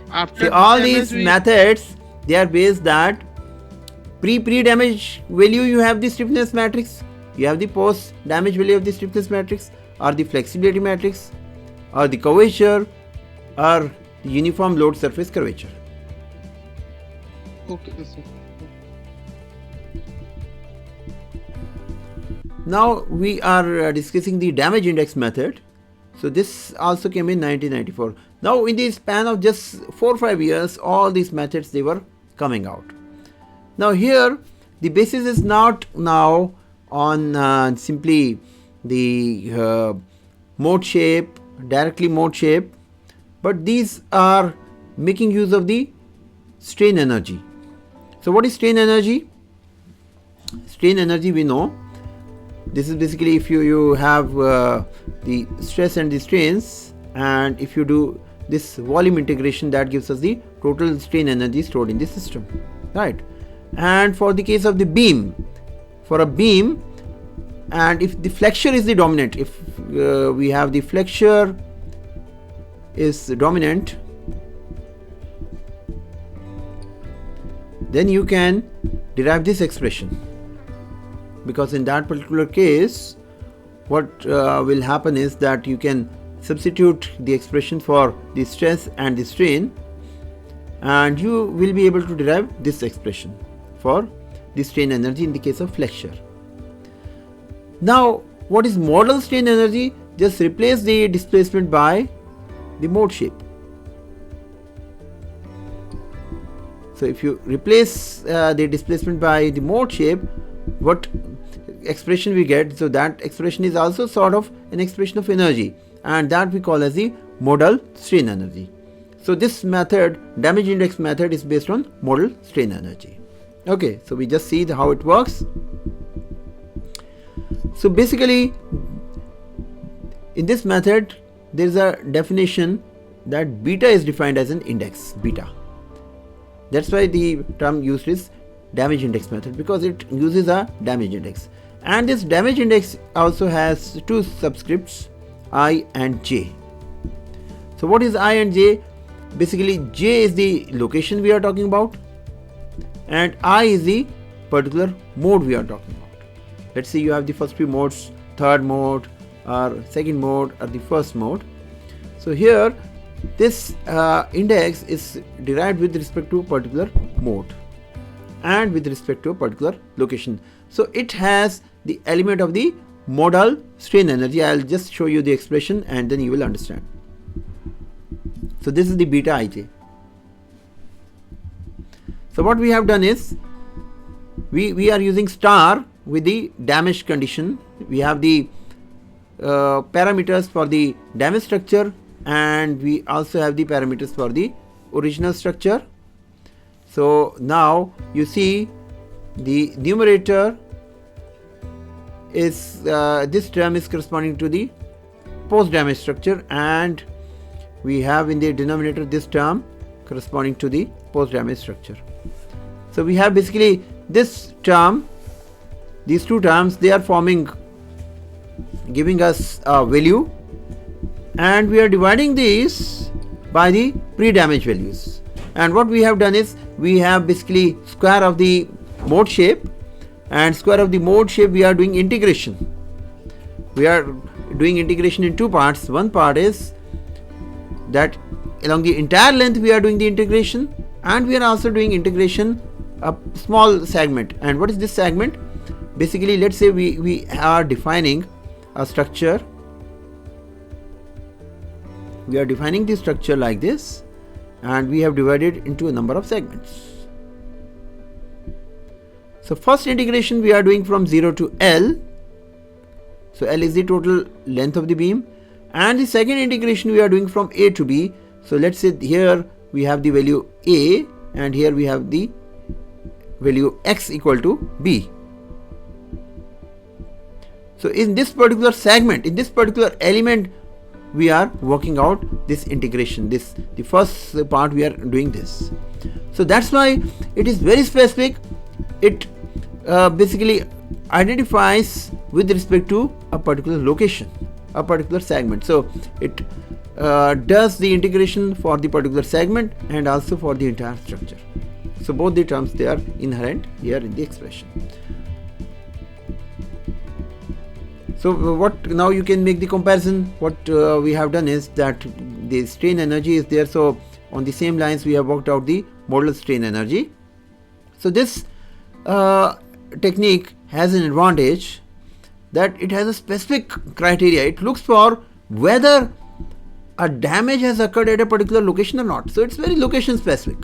After See, all damage these methods, they are based that pre-damage value you have the stiffness matrix, you have the post damage value of the stiffness matrix, or the flexibility matrix, or the curvature, or the uniform load surface curvature. Okay, sir. Now we are discussing the damage index method. So this also came in 1994. Now in the span of just 4 or 5 years, all these methods they were coming out. Now here the basis is not now on simply the mode shape, directly mode shape, but these are making use of the strain energy. So what is strain energy? Strain energy we know. This is basically if you have the stress and the strains, and if you do this volume integration, that gives us the total strain energy stored in the system, right? And for the case of the beam, for a beam, and if the flexure is the dominant, if we have the flexure is dominant, then you can derive this expression, because in that particular case what will happen is that you can substitute the expression for the stress and the strain, and you will be able to derive this expression for the strain energy in the case of flexure. Now what is modal strain energy? Just replace the displacement by the mode shape. So if you replace the displacement by the mode shape, what expression we get? So that expression is also sort of an expression of energy, and that we call as the modal strain energy. So this method, damage index method, is based on modal strain energy. Okay, so we just see how it works. So basically, in this method, there is a definition that beta is defined as an index, beta. That's why the term used is damage index method, because it uses a damage index. And this damage index also has two subscripts, I and j. So what is I and j? Basically, j is the location we are talking about, and I is the particular mode we are talking about. Let's say you have the first few modes, third mode or second mode or the first mode. So here this index is derived with respect to a particular mode and with respect to a particular location. So it has the element of the modal strain energy. I'll just show you the expression and then you will understand. So this is the beta ij. So what we have done is we are using star with the damage condition. We have the parameters for the damage structure, and we also have the parameters for the original structure. So now you see the numerator is this term is corresponding to the post damage structure, and we have in the denominator this term corresponding to the post damage structure. So we have basically this term, these two terms, they are forming, giving us a value, and we are dividing these by the pre-damage values. And what we have done is we have basically square of the mode shape, and square of the mode shape we are doing integration. We are doing integration in two parts. One part is that along the entire length we are doing the integration, and we are also doing integration a small segment. And what is this segment? Basically, let's say we are defining a structure. We are defining the structure like this, and we have divided into a number of segments. So first integration we are doing from 0 to L. So L is the total length of the beam, and the second integration we are doing from A to B. So let's say here we have the value A, and here we have the value x equal to B. So in this particular segment, in this particular element, we are working out this integration. The first part we are doing this. So that's why it is very specific. It basically identifies with respect to a particular location, a particular segment. So it does the integration for the particular segment and also for the entire structure. So both the terms, they are inherent here in the expression. So what now you can make the comparison. What we have done is that the strain energy is there. So on the same lines we have worked out the modal strain energy. So this technique has an advantage that it has a specific criteria. It looks for whether a damage has occurred at a particular location or not. So it's very location specific.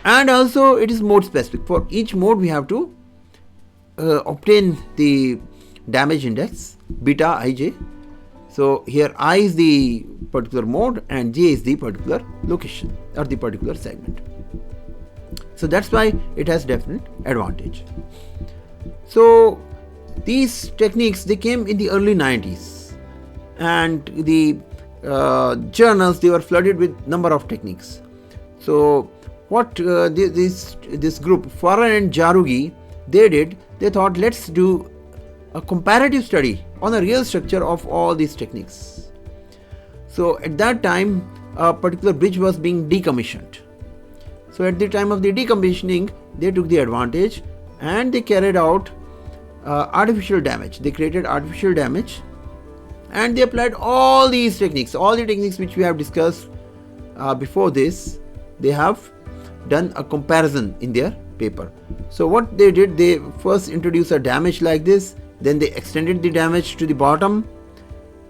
And also it is mode specific. For each mode we have to obtain the damage index beta ij. So here I is the particular mode and j is the particular location or the particular segment. So that's why it has definite advantage. So these techniques, they came in the early 90s, and the journals, they were flooded with number of techniques. So what this group, Farah and Jarugi, they did, they thought, let's do a comparative study on a real structure of all these techniques. So at that time a particular bridge was being decommissioned. So at the time of the decommissioning, they took the advantage and they carried out artificial damage. They created artificial damage and they applied all these techniques, all the techniques which we have discussed before this. They have done a comparison in their paper. So what they did, they first introduced a damage like this, Then they extended the damage to the bottom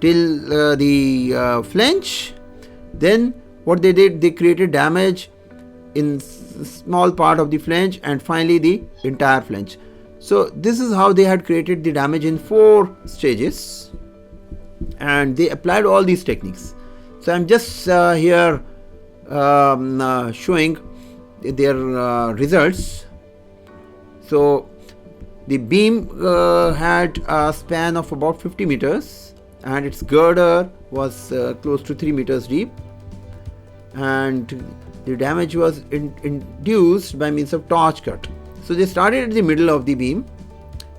till the flange. Then what they did, they created damage in small part of the flange and finally the entire flange. So this is how they had created the damage in 4 stages, and they applied all these techniques. So I'm just here showing their results. So the beam had a span of about 50 meters and its girder was close to 3 meters deep, and the damage was induced by means of torch cut. So they started at the middle of the beam,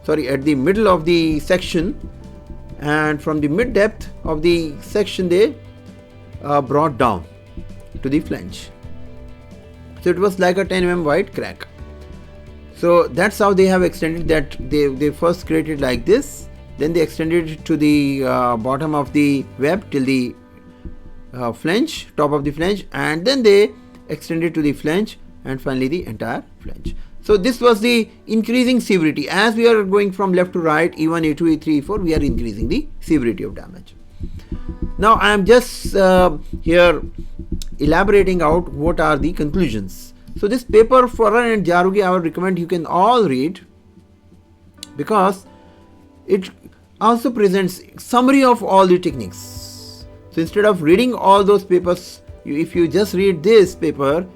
at the middle of the section, and from the mid depth of the section they brought down to the flange. So it was like a 10 mm wide crack. So that's how they have extended that. They first created like this, then they extended it to the bottom of the web till the flange, top of the flange, and then they extended to the flange and finally the entire flange. So this was the increasing severity. As we are going from left to right, E1, E2, E3, E4, we are increasing the severity of damage. Now I am just here elaborating out what are the conclusions. So this paper, Farrar and Jarugi, I would recommend you can all read, because it also presents summary of all the techniques. So instead of reading all those papers, if you just read this paper,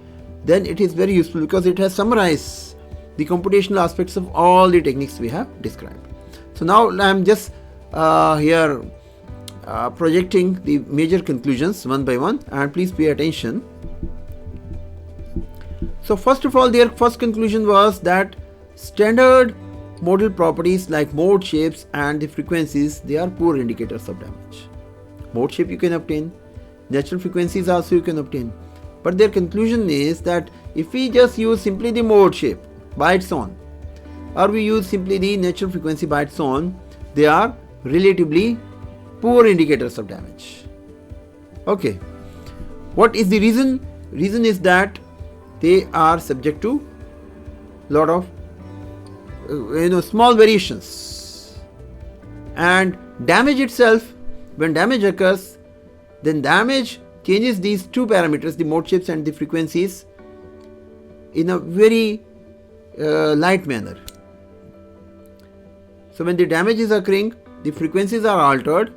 then it is very useful because it has summarized the computational aspects of all the techniques we have described. So now I am just here projecting the major conclusions one by one, and please pay attention. So first of all, their first conclusion was that standard model properties like mode shapes and the frequencies, they are poor indicators of damage. Mode shape you can obtain, natural frequencies also you can obtain, but their conclusion is that if we just use simply the mode shape by its own, or we use simply the natural frequency by its own, they are relatively poor indicators of damage. Okay, what is the reason? Reason is that they are subject to lot of small variations, and damage itself, when damage occurs, then damage changes these two parameters, the mode shapes and the frequencies, in a very light manner. So when the damage is occurring, the frequencies are altered,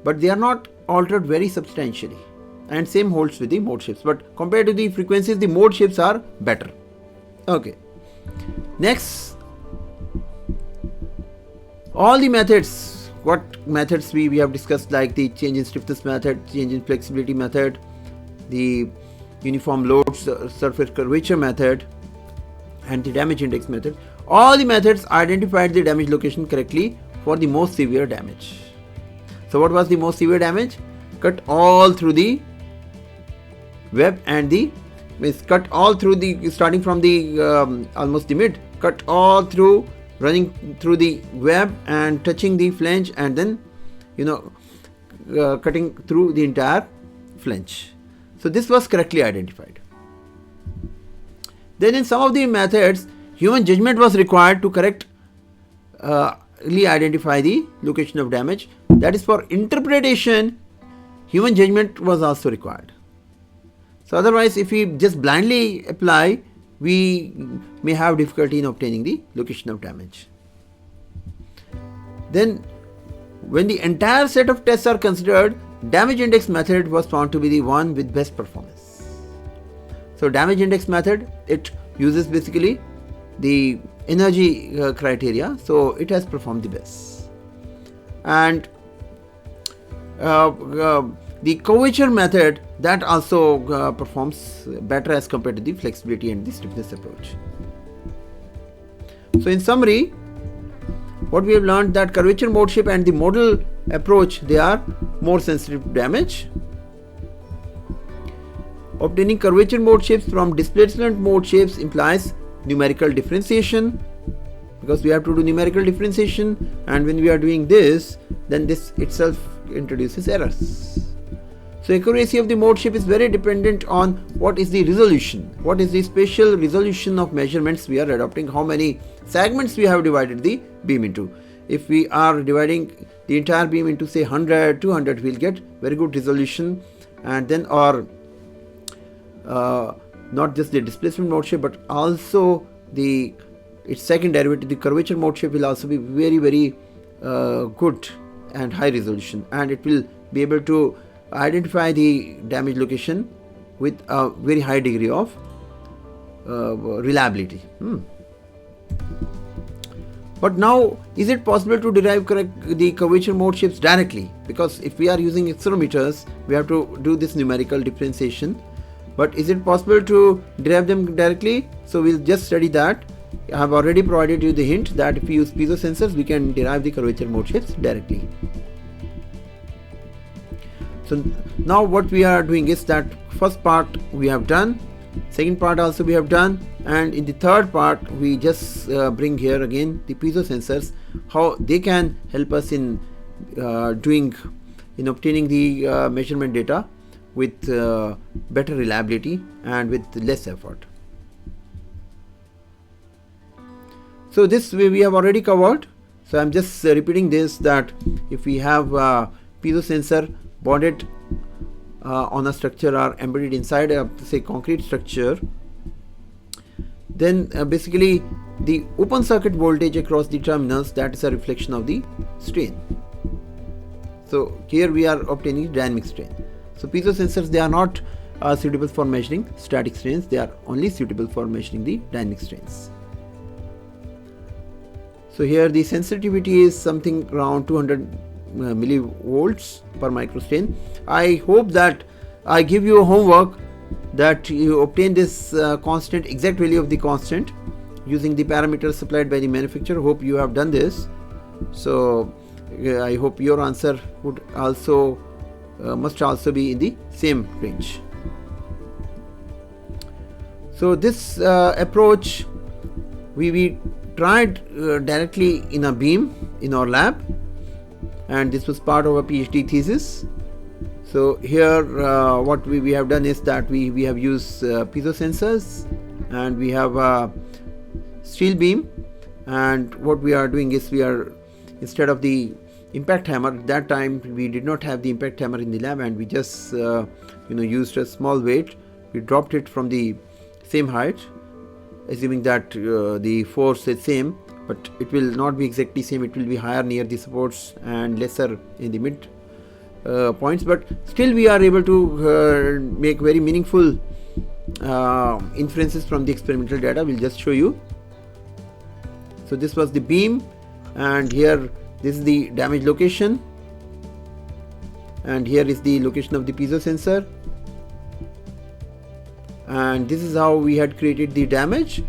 but they are not altered very substantially, and same holds with the mode shapes, but compared to the frequencies, the mode shapes are better. Okay, next, all the methods, what methods we have discussed, like the change in stiffness method, change in flexibility method, the uniform load surface curvature method, and the damage index method, all the methods identified the damage location correctly for the most severe damage. So what was the most severe damage? Cut all through the web, and the cut all through the, starting from the almost the mid, cut all through, running through the web and touching the flange, and then cutting through the entire flange. So this was correctly identified. Then in some of the methods, human judgment was required to correctly identify the location of damage. That is, for interpretation, human judgment was also required. So otherwise, if we just blindly apply, we may have difficulty in obtaining the location of damage. Then when the entire set of tests are considered, damage index method was found to be the one with best performance. So damage index method, it uses basically the energy criteria, so it has performed the best. And the curvature method, that also performs better as compared to the flexibility and the stiffness approach. So in summary, what we have learned, that curvature mode shape and the modal approach, they are more sensitive to damage. Obtaining curvature mode shapes from displacement mode shapes implies numerical differentiation, because we have to do numerical differentiation, and when we are doing this, then this itself introduces errors. So accuracy of the mode shape is very dependent on what is the resolution, what is the spatial resolution of measurements we are adopting, how many segments we have divided the beam into. if we are dividing the entire beam into say 100, 200, we'll get very good resolution, and then our not just the displacement mode shape but also its second derivative, the curvature mode shape, will also be very, very good and high resolution, and it will be able to identify the damage location with a very high degree of reliability. But now, is it possible to derive the curvature mode shapes directly? Because if we are using accelerometers, we have to do this numerical differentiation. But is it possible to derive them directly? So we'll just study that. I have already provided you the hint that if we use piezo sensors, we can derive the curvature mode shapes directly. So now what we are doing is that first part we have done, second part also we have done, and in the third part we just bring here again the piezo sensors, how they can help us in obtaining the measurement data with better reliability and with less effort. So this we have already covered, so I'm just repeating this, that if we have a piezo sensor bonded on a structure or embedded inside a say concrete structure, then basically the open circuit voltage across the terminals, that is a reflection of the strain. So here we are obtaining dynamic strain. So piezo sensors, they are not suitable for measuring static strains, they are only suitable for measuring the dynamic strains. So here the sensitivity is something around 200 millivolts per microstrain. I hope that I give you a homework that you obtain this constant, exact value of the constant using the parameters supplied by the manufacturer. Hope you have done this. So I hope your answer would also must also be in the same range. So this approach we tried directly in a beam in our lab, and this was part of a PhD thesis. So here what we have done is that we have used piezo sensors, and we have a steel beam, and what we are doing is we are, instead of the impact hammer, at that time we did not have the impact hammer in the lab, and we just used a small weight. We dropped it from the same height, assuming that the force is same, but it will not be exactly same. It will be higher near the supports and lesser in the mid points, but still we are able to make very meaningful inferences from the experimental data. We'll just show you. So this was the beam, and here this is the damage location, and here is the location of the piezo sensor, and this is how we had created the damage.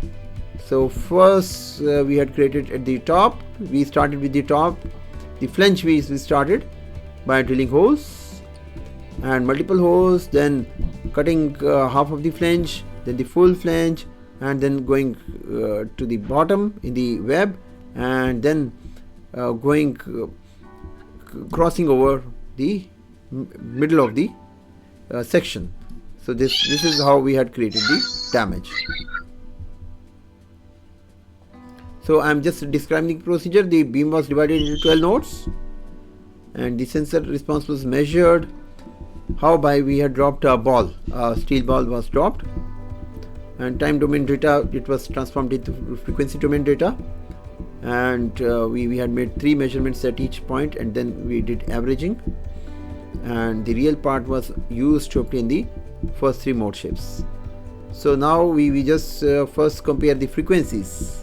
So first we had created at the top. We started with the top, the flange we started by drilling holes and multiple holes, then cutting half of the flange, then the full flange, and then going to the bottom in the web, and then crossing over the middle of the section. So this is how we had created the damage. So I am just describing the procedure. The beam was divided into 12 nodes, and the sensor response was measured. How? By we had dropped a ball, a steel ball was dropped, and time domain data, it was transformed into frequency domain data, and we had made 3 measurements at each point, and then we did averaging, and the real part was used to obtain the first 3 mode shapes. So now we just first compare the frequencies.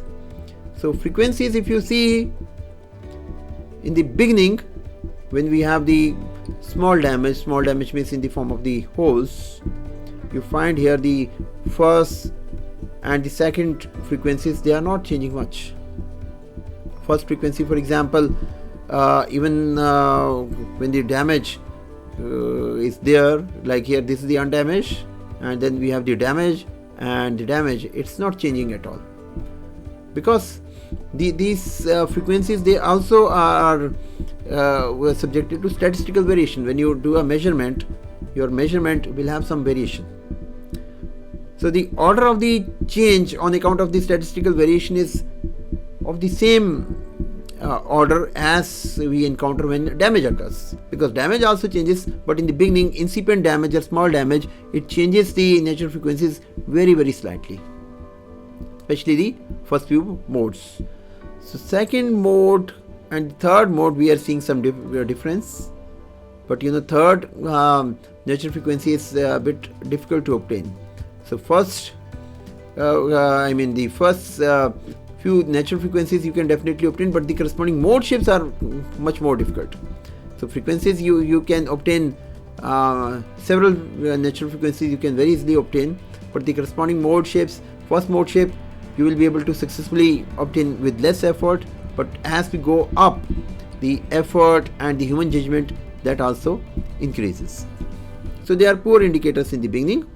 So frequencies, if you see in the beginning, when we have the small damage means in the form of the holes, you find here the first and the second frequencies, they are not changing much. First frequency, for example, even when the damage is there, like here this is the undamaged, and then we have the damage, and the damage, it's not changing at all, because these frequencies, they also are subjected to statistical variation. When you do a measurement, your measurement will have some variation. So the order of the change on account of the statistical variation is of the same order as we encounter when damage occurs, because damage also changes, but in the beginning, incipient damage or small damage, it changes the natural frequencies very slightly, especially the first few modes. So second mode and third mode, we are seeing some difference, but third natural frequency is a bit difficult to obtain. So first the first few natural frequencies you can definitely obtain, but the corresponding mode shapes are much more difficult. So frequencies you can obtain several natural frequencies you can very easily obtain, but the corresponding mode shapes, first mode shape you will be able to successfully obtain with less effort, but as we go up, the effort and the human judgment, that also increases. So they are poor indicators in the beginning.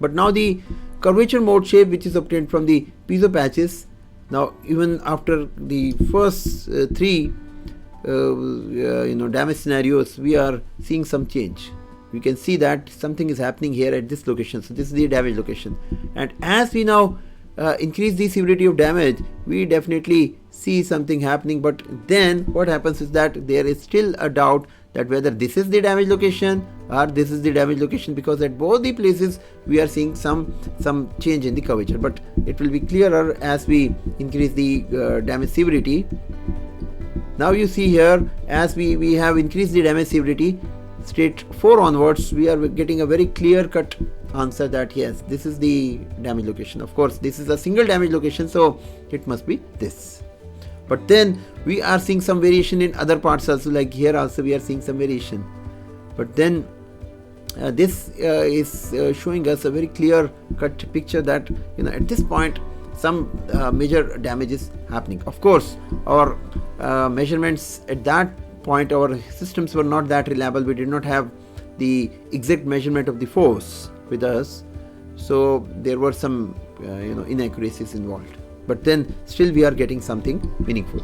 But now the curvature mode shape, which is obtained from the piezo patches, now even after the first three damage scenarios, we are seeing some change. We can see that something is happening here at this location. So this is the damage location, and as we now increase the severity of damage, we definitely see something happening. But then what happens is that there is still a doubt that whether this is the damage location or this is the damage location, because at both the places we are seeing some change in the curvature, but it will be clearer as we increase the damage severity. Now you see here, as we have increased the damage severity, state 4 onwards, we are getting a very clear cut answer that yes, this is the damage location. Of course, this is a single damage location, so it must be this. But then we are seeing some variation in other parts also, like here also we are seeing some variation. But then this is showing us a very clear cut picture that at this point some major damage is happening. Of course, our measurements at that point, our systems were not that reliable. We did not have the exact measurement of the force with us, so there were some inaccuracies involved. But then still we are getting something meaningful.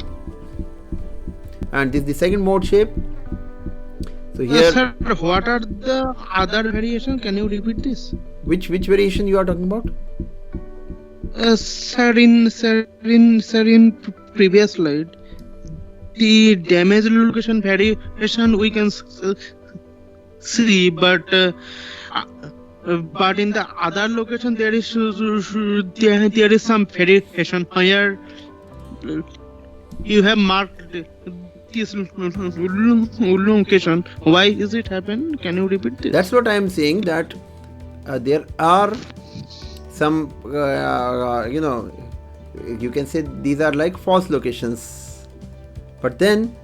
And this is the second mode shape. So here, sir, what are the other variation? Can you repeat this? Which variation you are talking about? Sir, in previous slide, the damage location variation we can see, but in the other location there is some variation where you have marked this location. Why is it happen? Can you repeat this? That's what I am saying, that there are some you can say these are like false locations, but then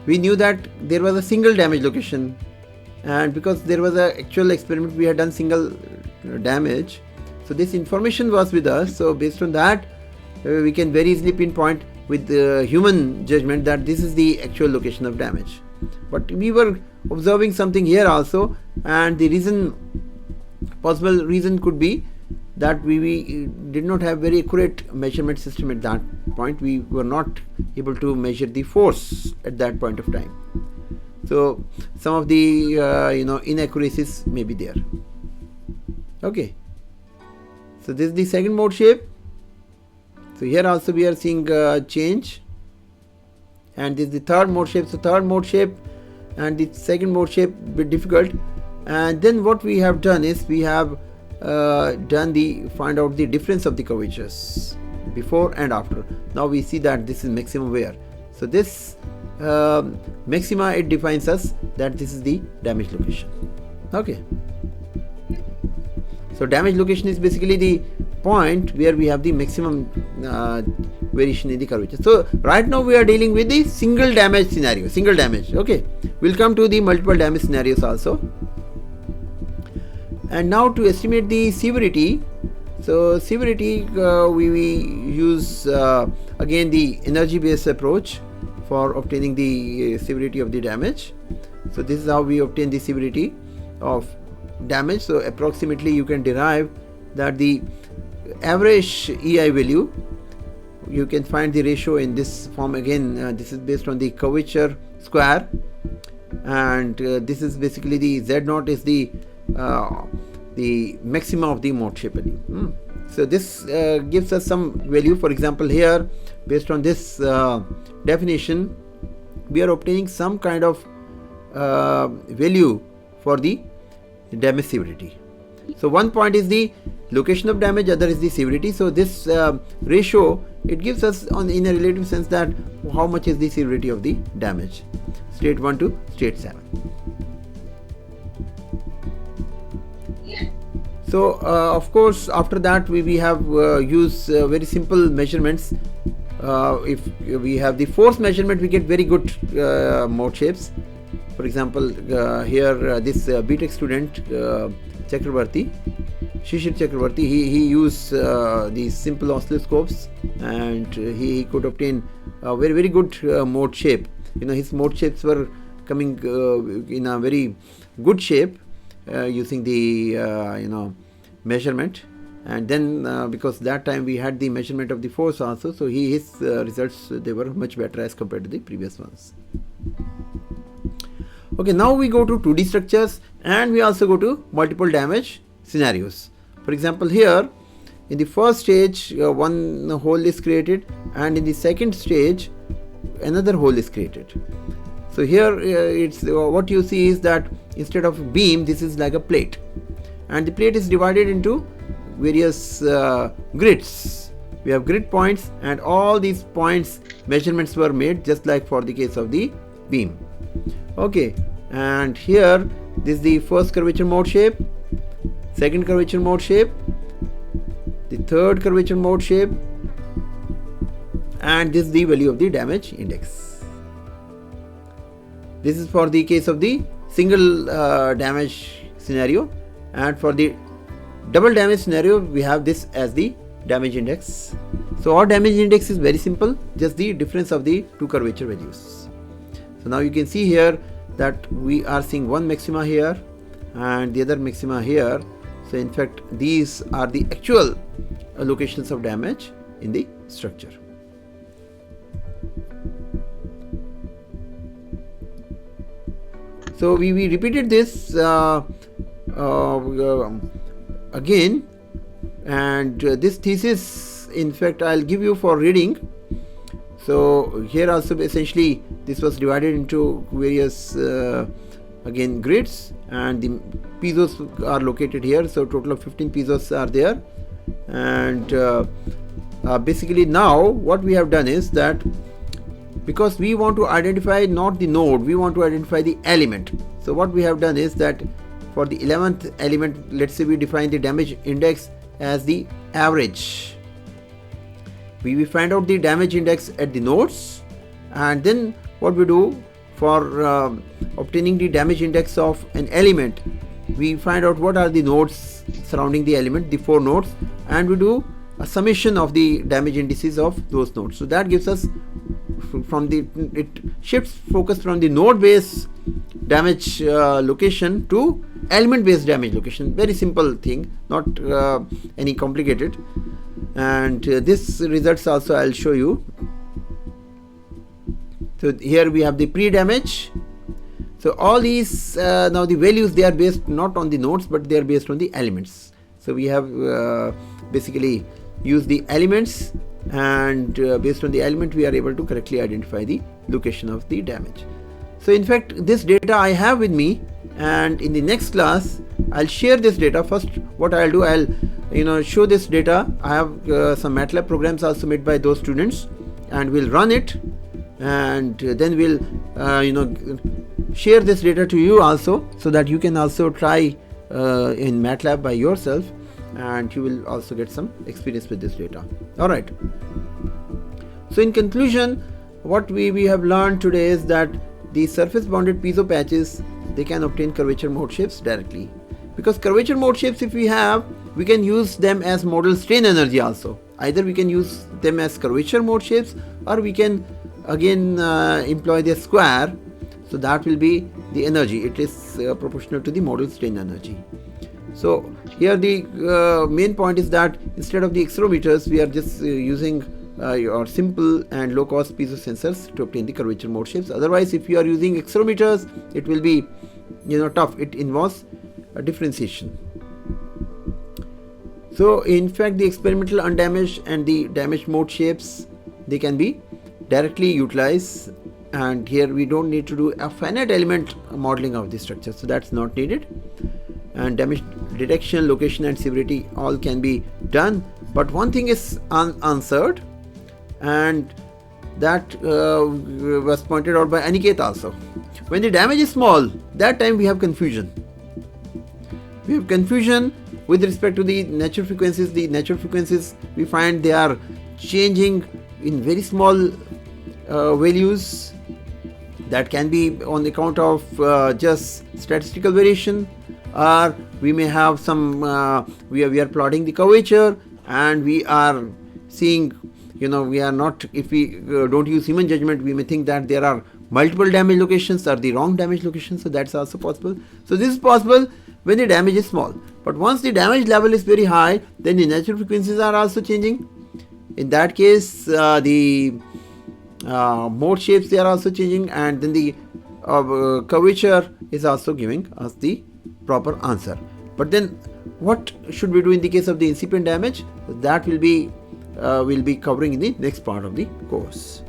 we knew that there was a single damage location, and because there was an actual experiment, we had done single damage, so this information was with us. So based on that, we can very easily pinpoint with human judgment that this is the actual location of damage. But we were observing something here also, and the possible reason could be that we did not have very accurate measurement system at that point. We were not able to measure the force at that point of time. So some of the inaccuracies may be there. Okay. So this is the second mode shape. So here also we are seeing change, and this is the third mode shape. So third mode shape and the second mode shape bit difficult. And then what we have done is we have find out the difference of the curvatures before and after. Now we see that this is maximum wear. So this maxima, it defines us that this is the damage location. Okay. So damage location is basically the point where we have the maximum variation in the curvature. So right now we are dealing with the single damage scenario, single damage. Okay, we'll come to the multiple damage scenarios also. And now to estimate the severity, so severity we use again the energy based approach for obtaining the severity of the damage. So this is how we obtain the severity of damage. So approximately you can derive that the average EI value, you can find the ratio in this form. Again, this is based on the curvature square, and this is basically the Z0 is the maximum of the mode shape value. So this gives us some value. For example, here based on this definition, we are obtaining some kind of value for the damage severity. So one point is the location of damage, other is the severity. So this ratio, it gives us in a relative sense that how much is the severity of the damage, state 1 to state 7. So of course after that we have used very simple measurements. If we have the force measurement, we get very good mode shapes. For example, here this BTech student Chakravarti, Shishir Chakravarti, he used these simple oscilloscopes, and he could obtain a very good mode shape. His mode shapes were coming in a very good shape using the measurement. And then because that time we had the measurement of the force also, so his results, they were much better as compared to the previous ones. Okay, now we go to 2D structures, and we also go to multiple damage scenarios. For example, here in the first stage one hole is created, and in the second stage another hole is created. So here it's what you see is that instead of beam, this is like a plate, and the plate is divided into various grids. We have grid points, and all these points measurements were made just like for the case of the beam. Okay, and here this is the first curvature mode shape, second curvature mode shape, the third curvature mode shape, and this is the value of the damage index. This is for the case of the single damage scenario, and for the double damage scenario we have this as the damage index. So our damage index is very simple, just the difference of the two curvature values. So now you can see here that we are seeing one maxima here and the other maxima here. So in fact these are the actual locations of damage in the structure. So we repeated this again, and this thesis in fact I'll give you for reading. So here also essentially this was divided into various again grids, and the piezo's are located here. So total of 15 piezo's are there, and basically now what we have done is that because we want to identify not the node, we want to identify the element. So what we have done is that for the 11th element, let's say we define the damage index as the average. We find out the damage index at the nodes, and then what we do for obtaining the damage index of an element, we find out what are the nodes surrounding the element, the 4 nodes, and we do a summation of the damage indices of those nodes. So that gives us it shifts focus from the node based damage location to element based damage location. Very simple thing, not any complicated. And this results also I'll show you. So here we have the pre-damage. So all these now the values, they are based not on the nodes but they are based on the elements. So we have basically used the elements, and based on the element we are able to correctly identify the location of the damage. So in fact this data I have with me, and in the next class I'll share this data. First what I'll do, I'll show this data. I have some MATLAB programs also made by those students, and we'll run it, and then we'll share this data to you also, so that you can also try in MATLAB by yourself, and you will also get some experience with this data. Alright, so in conclusion, what we have learned today is that the surface bounded piezo patches, they can obtain curvature mode shapes directly, because curvature mode shapes, if we have, we can use them as modal strain energy also. Either we can use them as curvature mode shapes, or we can again employ the square. So that will be the energy, it is proportional to the modal strain energy. So here the main point is that instead of the accelerometers, we are just using your simple and low cost piezo sensors to obtain the curvature mode shapes. Otherwise if you are using accelerometers, it will be tough, it involves a differentiation. So in fact the experimental undamaged and the damaged mode shapes, they can be directly utilized, and here we don't need to do a finite element modeling of the structure, so that's not needed. And damage detection, location and severity all can be done, but one thing is unanswered, and that was pointed out by Aniket also. When the damage is small, that time we have confusion. We have confusion with respect to the natural frequencies. The natural frequencies, we find they are changing in very small values. That can be on account of just statistical variation, or we may have some we are plotting the curvature and we are seeing, we are not, if we don't use human judgment, we may think that there are multiple damage locations or the wrong damage locations, so that's also possible. So this is possible when the damage is small, but once the damage level is very high, then the natural frequencies are also changing. In that case the mode shapes, they are also changing, and then the curvature is also giving us the proper answer. But then what should we do in the case of the incipient damage? That will be we'll be covering in the next part of the course.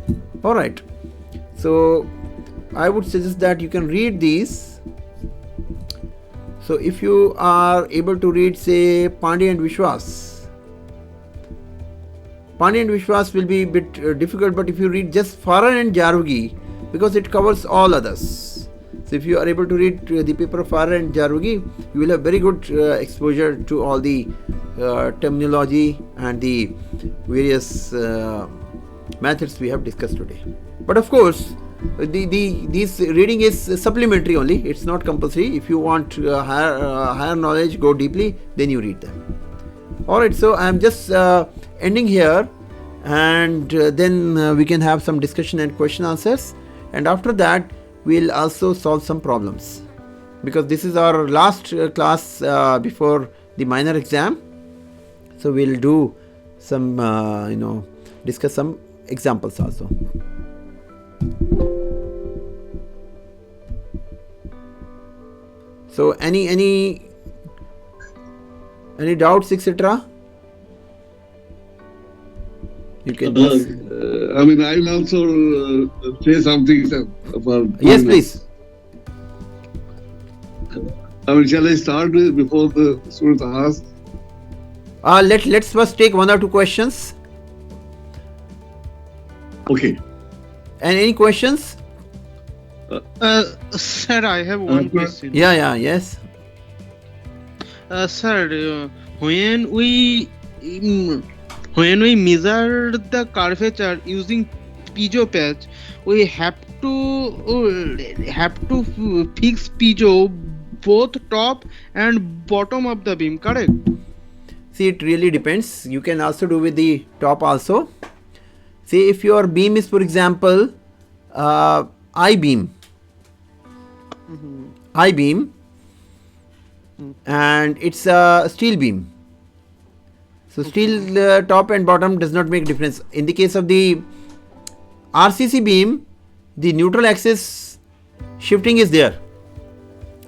Alright, so I would suggest that you can read these. So if you are able to read, say, Pandey and Vishwas, Pandey and Vishwas will be a bit difficult, but if you read just Farah and Jarugi, because it covers all others. So if you are able to read the paper of Farah and Jarugi, you will have very good exposure to all the terminology and the various methods we have discussed today. But of course, this reading is supplementary only, it's not compulsory. If you want higher knowledge, go deeply, then you read them. Alright, so I am just ending here, and then we can have some discussion and question answers, and after that we'll also solve some problems, because this is our last class before the minor exam. So we'll do some discuss some examples also. So any doubts, etc.? You can just I mean, I will also say something about. Yes, please. I mean, shall I start before the students ask? Let's first take one or two questions. Okay. And any questions? Sir, I have one question. Yes. Sir, when we measure the curvature using piezo patch, we have to fix piezo both top and bottom of the beam, correct? See, it really depends. You can also do with the top also. See, if your beam is, for example, I-beam, and it's a steel beam. So steel top and bottom does not make difference. In the case of the RCC beam, the neutral axis shifting is there.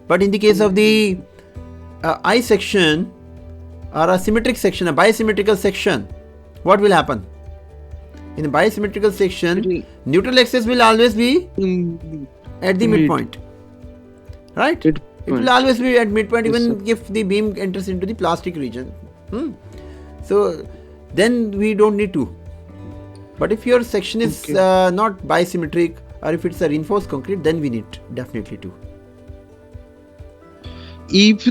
But in the case of the I section or a symmetric section, a bisymmetrical section, what will happen? In a bisymmetrical section, neutral axis will always be at the midpoint. Right? It will always be at midpoint, even if the beam enters into the plastic region. So then we don't need to. But if your section is not bisymmetric, or if it's a reinforced concrete, then we need definitely to. If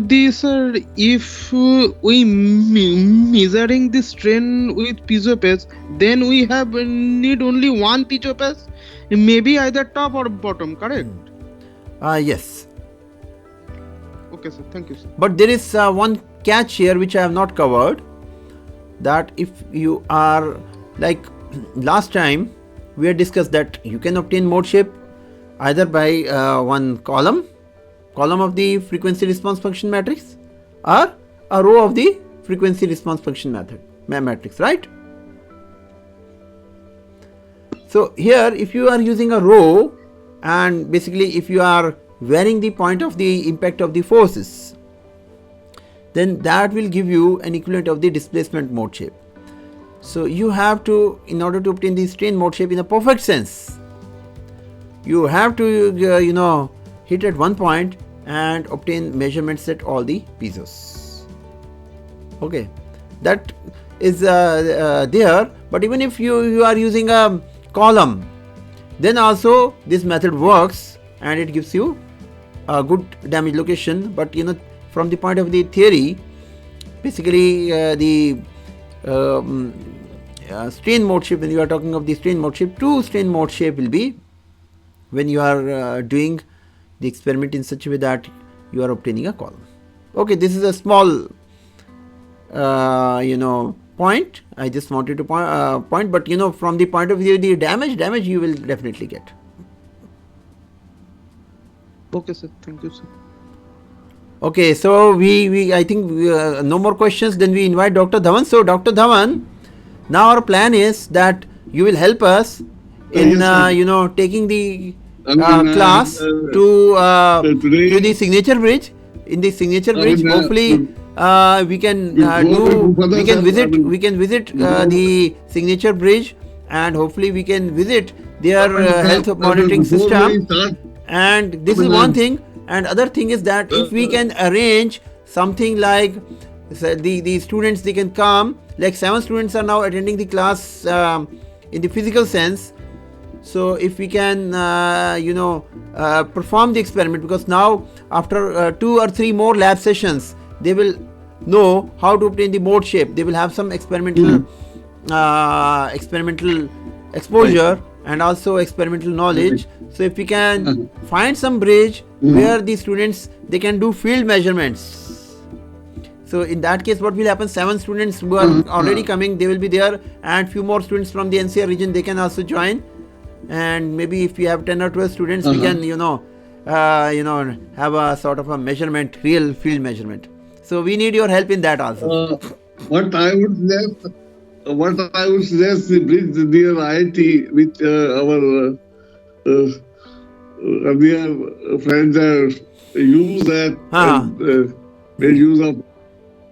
we measuring the strain with piezo patch, then we have need only one piezo patch, maybe either top or bottom, correct? Yes. Okay, sir. Thank you, sir. But there is one catch here which I have not covered. That if you are, like last time we had discussed, that you can obtain mode shape either by one column of the frequency response function matrix, or a row of the frequency response function matrix, right? So here, if you are using a row, and basically if you are varying the point of the impact of the forces, then that will give you an equivalent of the displacement mode shape. So you have to, in order to obtain the strain mode shape in a perfect sense, you have to hit at one point and obtain measurements at all the piezos. Okay, that is there. But even if you are using a column, then also this method works and it gives you a good damage location. But from the point of the theory, basically the strain mode shape, when you are talking of the strain mode shape, true strain mode shape will be when you are doing the experiment in such a way that you are obtaining a column. Okay, this is a small point I just wanted to point, but from the point of view of the damage you will definitely get. Okay, sir. Thank you, sir. Okay, so we I think no more questions. Then we invite Dr. Dhawan. So Dr. Dhawan, now our plan is that you will help us in Yes, taking the I class mean, to the today, signature bridge. In the signature I bridge, mean, hopefully we can we'll go we further, can sir. I visit mean, the signature bridge, and hopefully we can visit their health monitoring before system. we start, And this I is mean, one thing, and other thing is that if we can arrange something like the students, they can come, like 7 students are now attending the class in the physical sense. So if we can perform the experiment, because now after 2 or 3 more lab sessions they will know how to obtain the mode shape. They will have some experimental exposure and also experimental knowledge. So if we can find some bridge where the students, they can do field measurements. So in that case, what will happen, 7 students who are already coming, they will be there, and few more students from the NCR region, they can also join. And maybe if we have 10 or 12 students, we can have a sort of a measurement, real field measurement. So we need your help in that also. what I would suggest the bridge near IIT, which our earlier friends have used that and made use of.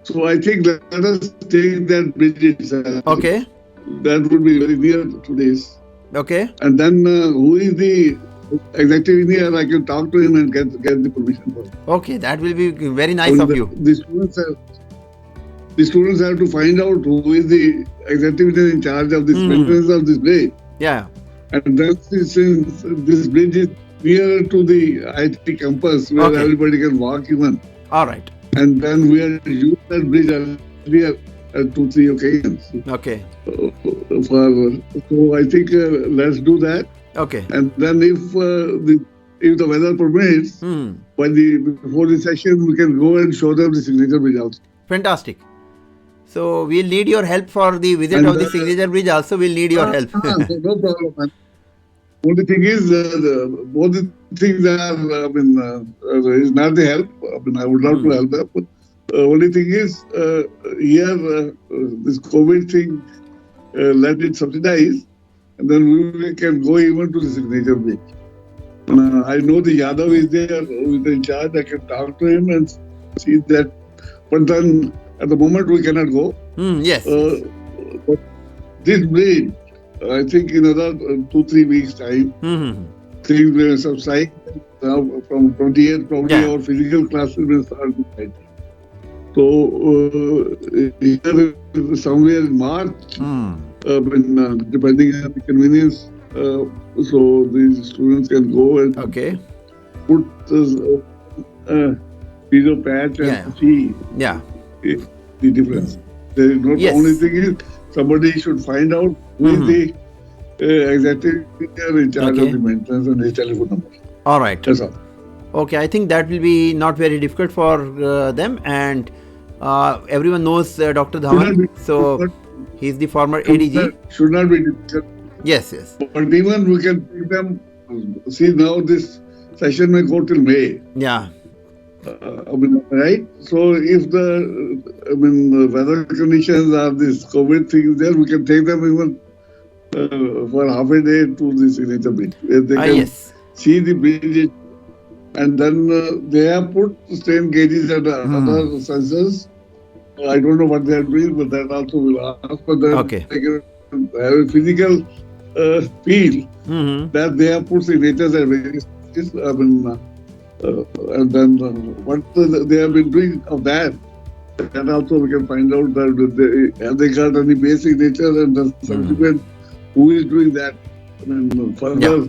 So I think let us take that bridge itself. Okay. That would be very near to this. Okay. And then who is the executive engineer? I can talk to him and get the permission for it. Okay, that will be very nice of you. The students have to find out who is the executive engineer in charge of this maintenance of this bridge. Yeah. And then since this bridge is nearer to the IIT campus where everybody can walk even. All right. And then we have used that bridge earlier at 2-3 occasions. Okay. So I think let's do that. Okay. And then if the weather permits, before the session, we can go and show them the signature bridge also. Fantastic. So we'll need your help for the visit of the signature bridge also. We'll need your help. No problem, man. Only thing is, both the things are, is not the help. I would love to help them, but only thing is, here, this COVID thing, let it subsidize, and then we can go even to the signature bridge. I know the Yadav is there, who is in charge. I can talk to him and see that. But then, at the moment, we cannot go. Yes. But this bridge, I think in another 2-3 weeks' time, things will subside. From 28th, probably our physical classes will start. So, here, somewhere in March, depending on the convenience, so these students can go and put piece of patch and see the difference. The only thing is, somebody should find out who is the executive in charge of the maintenance and his telephone number. All right. That's all. Okay, I think that will be not very difficult for them, and everyone knows Dr. Dhawan, so he is the former ADG. Should not be difficult. Yes, yes. But even we can take them. See, now this session may go till May. Yeah. Right? So if the weather conditions are this COVID thing there, we can take them even for half a day to the signature bridge. Where they can see the bridge and then they have put strain gauges and other sensors. I don't know what they are doing, but that also will ask. But then Okay. they can have a physical feel that they have put signatures at various places. I mean, and then what they have been doing of that. And also we can find out that have they got any base signature and the subsequent who is doing that. I mean, further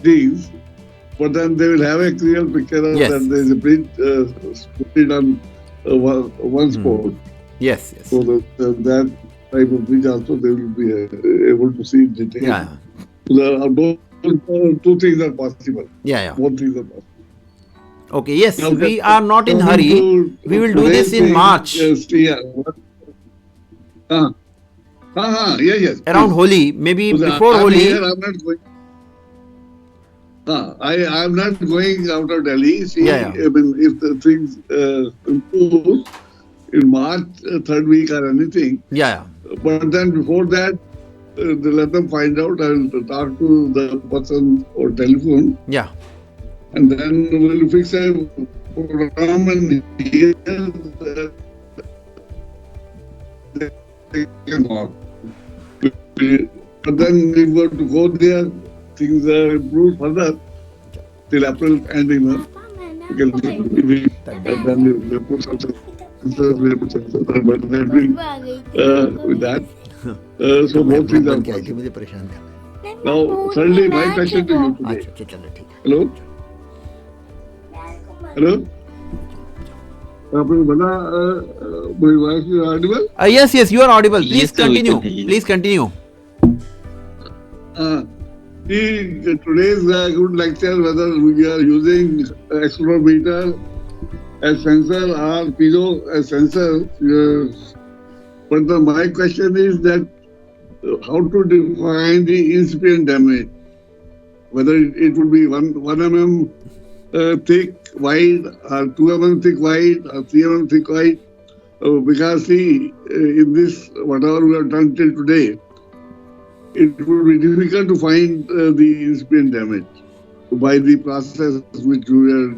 things. But then they will have a clear picture of that there is a print printed on one spot. Yes. So that type of bridge also they will be able to see in detail. Yeah. Those two things are possible. Yeah. Both things are possible. Okay. Yes, Now, we are not in hurry. We will do this in March. Yes. Around Holi, maybe before Holi. Here, I'm not going. I am not going out of Delhi. See, Yeah. I mean, if the things improve in March, third week or anything. Yeah. But then before that, let them find out. I will talk to the person or telephone. Yeah. And then we'll fix a program and here they can walk. But then we were to go there, things are improved further till April ending. We can and then we put some but they're doing with that. So both things are possible. Now, thirdly, my question to you today. Hello? Hello? My voice is audible? Yes, you are audible. Please Yes, sir, we continue. can hear you. Please continue. Today's good lecture, whether we are using accelerometer as sensor or piezo as sensor. But my question is that how to define the incipient damage? Whether it would be 1 mm thick wide or 2 mm thick wide or 3 mm thick wide. Because see, in this, whatever we have done till today, it would be difficult to find the incipient damage by the process which we have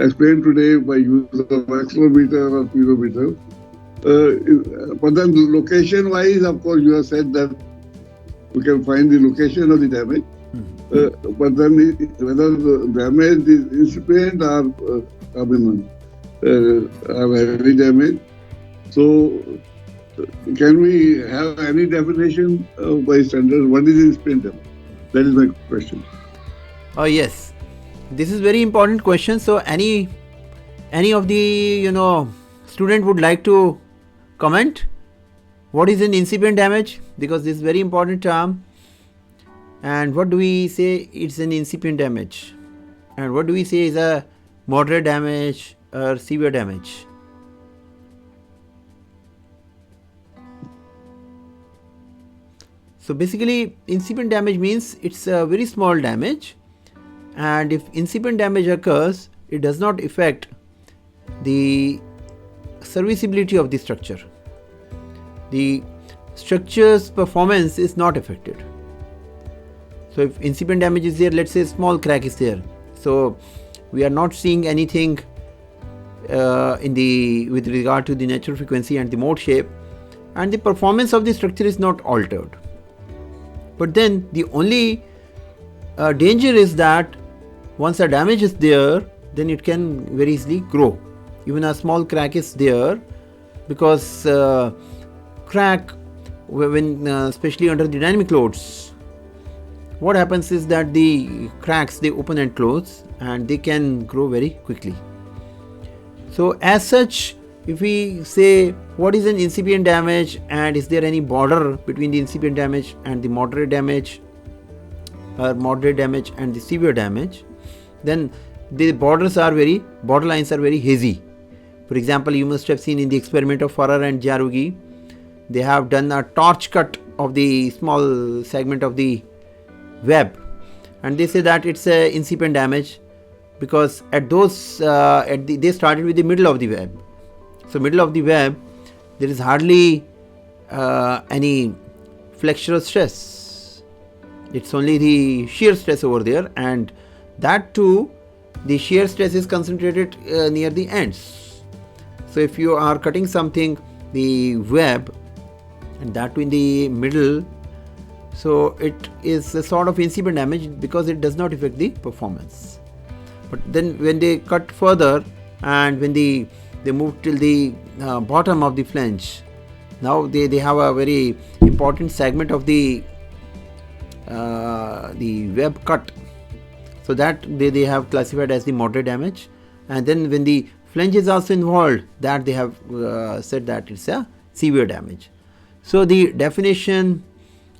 explained today by use of accelerometer or piezometer. But then location-wise, of course, you have said that we can find the location of the damage. But then whether the damage is incipient or heavy damage. So can we have any definition by standards? What is incipient damage? That is my question. Oh yes, this is very important question. So any of the student would like to comment? What is an incipient damage? Because this is very important term. And what do we say it's an incipient damage? And what do we say is a moderate damage or severe damage? So basically incipient damage means it's a very small damage, and if incipient damage occurs, it does not affect the serviceability of the structure. The structure's performance is not affected. So if incipient damage is there, let's say small crack is there, so we are not seeing anything with regard to the natural frequency and the mode shape, and the performance of the structure is not altered. But then the only danger is that once a damage is there, then it can very easily grow. Even a small crack is there, because crack, when especially under the dynamic loads, what happens is that the cracks, they open and close and they can grow very quickly. So as such, if we say what is an incipient damage and is there any border between the incipient damage and the moderate damage, or moderate damage and the severe damage, then the borderlines are very hazy. For example, you must have seen in the experiment of Farrar and Jarugi, they have done a torch cut of the small segment of the web, and they say that it's a incipient damage because they started with the middle of the web. So middle of the web, there is hardly any flexural stress. It's only the shear stress over there, and that too, the shear stress is concentrated near the ends. So if you are cutting something, the web, and that too in the middle, so it is a sort of incipient damage because it does not affect the performance. But then when they cut further and when they move till the bottom of the flange, now they have a very important segment of the web cut, so that they have classified as the moderate damage. And then when the flange is also involved, that they have said that it's a severe damage. So the definition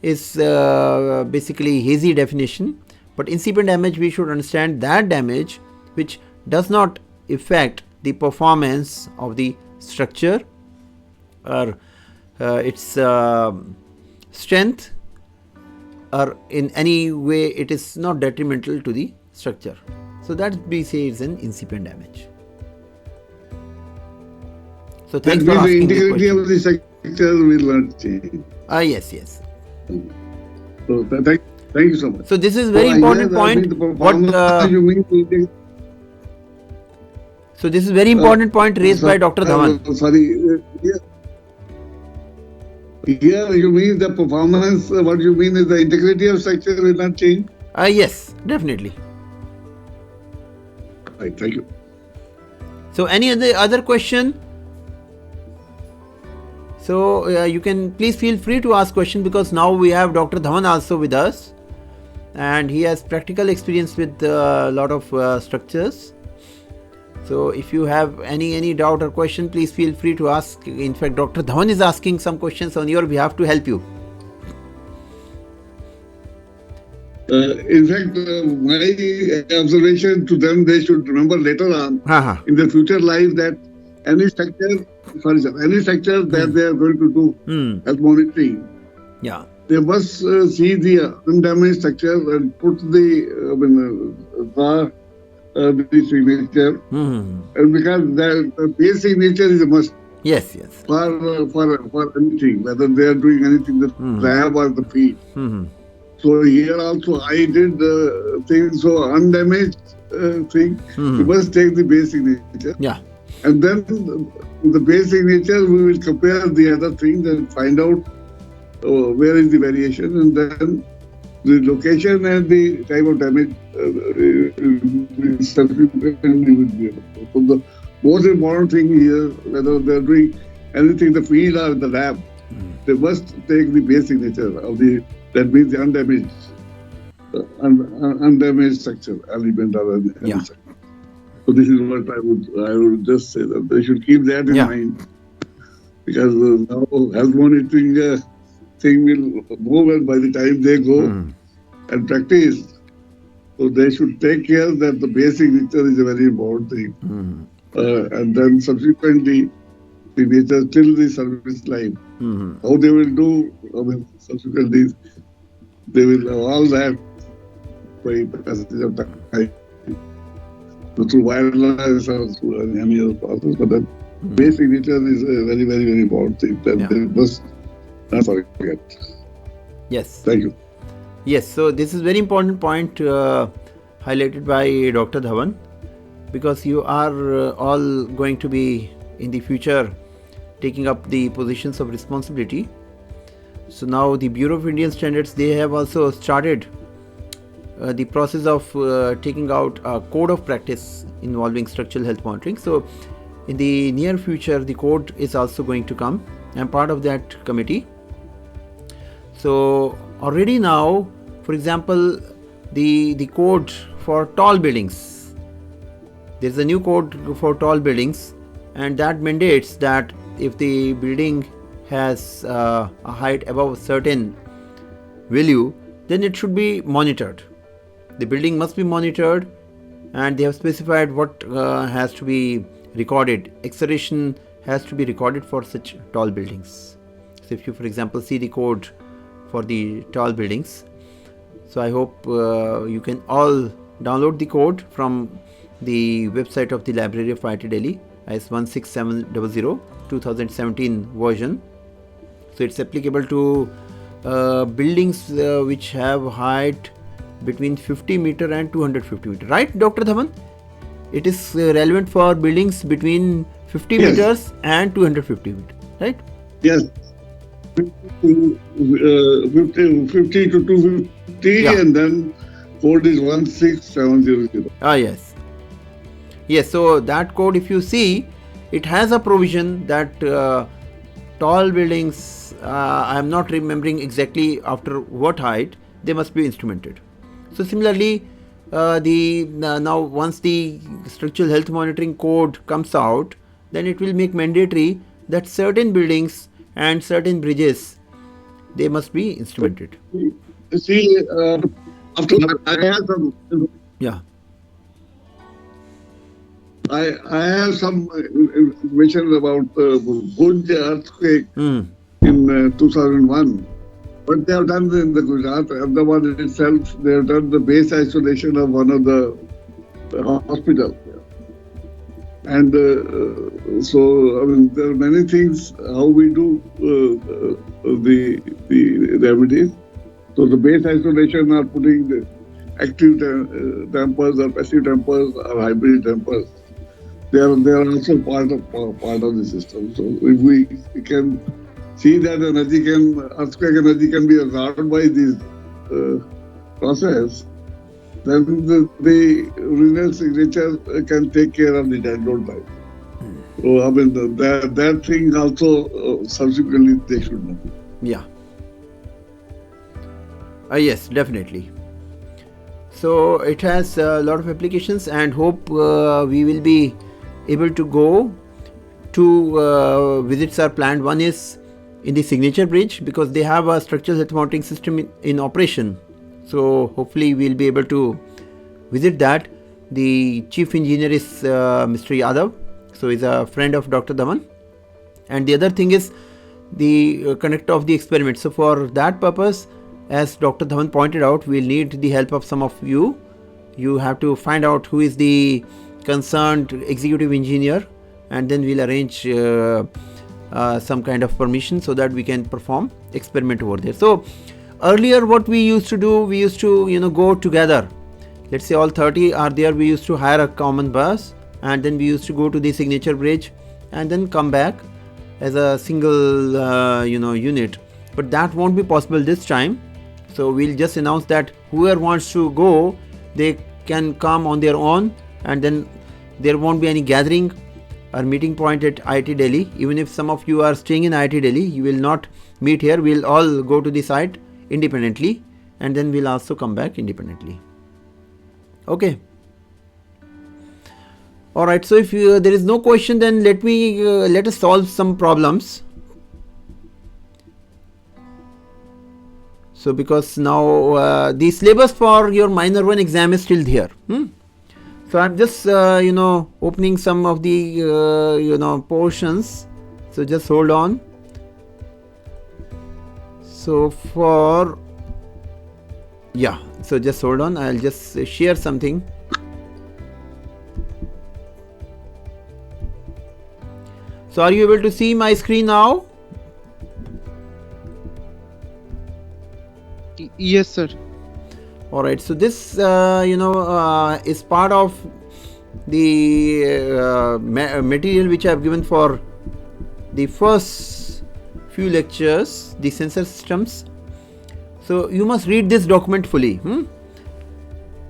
is basically hazy definition, but incipient damage, we should understand that damage which does not affect the performance of the structure or its strength, or in any way it is not detrimental to the structure. So that we say is an incipient damage. So thanks for asking the the integrity question. of the structure will not change. Yes. So thank you so much. So this is very important point. So this is very important point raised by Dr. Dhawan. Here you mean the performance, what you mean is the integrity of structure will not change? Yes, definitely. Right, thank you. So any other question? So you can please feel free to ask question, because now we have Dr. Dhawan also with us, and he has practical experience with a lot of structures. So if you have any doubt or question, please feel free to ask. In fact, Dr. Dhawan is asking some questions on your behalf to help you. In fact, my observation to them, they should remember later on in their future life that any structure that they are going to do health monitoring, they must see the undamaged structure and put the signature, and because the base signature is a must. Yes. For anything, whether they are doing anything in the lab or the field. So here also I did the thing, so undamaged thing, we must take the base signature. And then the base signature, we will compare the other things and find out where is the variation, and then the location and the type of damage subsequently will be able to. So the most important thing here, whether they are doing anything in the field or in the lab, they must take the base signature of that means the undamaged structure element or any structure. So this is what I would just say, that they should keep that in mind, because now health monitoring thing will move, and by the time they go and practice, so they should take care that the base signature is a very important thing. And then subsequently signature till the service line. How they will do, subsequently they will all that by passage of time, through wireless or through any other process. But that base signature is a very, very, very important thing that they must not forget. Yes. Thank you. Yes, so this is very important point highlighted by Dr. Dhawan, because you are all going to be in the future taking up the positions of responsibility. So now the Bureau of Indian Standards, they have also started the process of taking out a code of practice involving structural health monitoring. So in the near future, the code is also going to come. I'm part of that committee. So already now, for example, the code for tall buildings, there's a new code for tall buildings, and that mandates that if the building has a height above a certain value, then it should be monitored. The building must be monitored, and they have specified what has to be recorded. Acceleration has to be recorded for such tall buildings. So if you, for example, see the code for the tall buildings, so I hope you can all download the code from the website of the Library of IIT Delhi, as 16700 2017 version. So it's applicable to buildings which have height between 50 meter and 250 meter, right, Dr. Dhawan? It is relevant for buildings between 50 Yes. meters and 250 meters, right? Yes. 50 to 250, Yeah. and then code is 16700. Ah, yes. Yes, so that code, if you see, it has a provision that tall buildings, I am not remembering exactly after what height, they must be instrumented. So similarly, now once the structural health monitoring code comes out, then it will make mandatory that certain buildings and certain bridges, they must be instrumented. See, after I have some, Yeah. I have some information about Bhuj earthquake in 2001. What they have done in the Gujarat, Ahmedabad itself, they have done the base isolation of one of the hospitals. And so, I mean, there are many things how we do the remedies. So the base isolation are putting the active dampers or passive dampers or hybrid dampers. They are also part of the system. So if we can see that earthquake energy can be absorbed by this process, then the renal signature can take care of the dead load time. So I mean that thing also subsequently they should know. Yeah. Yes, definitely. So it has a lot of applications, and hope we will be able to go. Two visits are planned. One is in the signature bridge, because they have a structural health monitoring system in operation. So hopefully we'll be able to visit that. The chief engineer is Mr. Yadav, so he's a friend of Dr. Dhawan. And the other thing is the conduct of the experiment. So for that purpose, as Dr. Dhawan pointed out, we'll need the help of some of you. You have to find out who is the concerned executive engineer, and then we'll arrange some kind of permission so that we can perform experiment over there. So earlier what we used to do, we used to go together. Let's say all 30 are there, we used to hire a common bus, and then we used to go to the signature bridge and then come back as a single unit. But that won't be possible this time. So we'll just announce that whoever wants to go, they can come on their own, and then there won't be any gathering or meeting point at IIT Delhi. Even if some of you are staying in IIT Delhi, you will not meet here. We'll all go to the site independently, and then we'll also come back independently. Okay. All right. So if there is no question, then let us solve some problems. So because now the syllabus for your minor 1 exam is still there. So I'm just opening some of the portions. So just hold on. So so just hold on. I'll just share something. So are you able to see my screen now? Yes, sir. Alright, so this is part of the material which I have given for the first few lectures, the sensor systems. So you must read this document fully,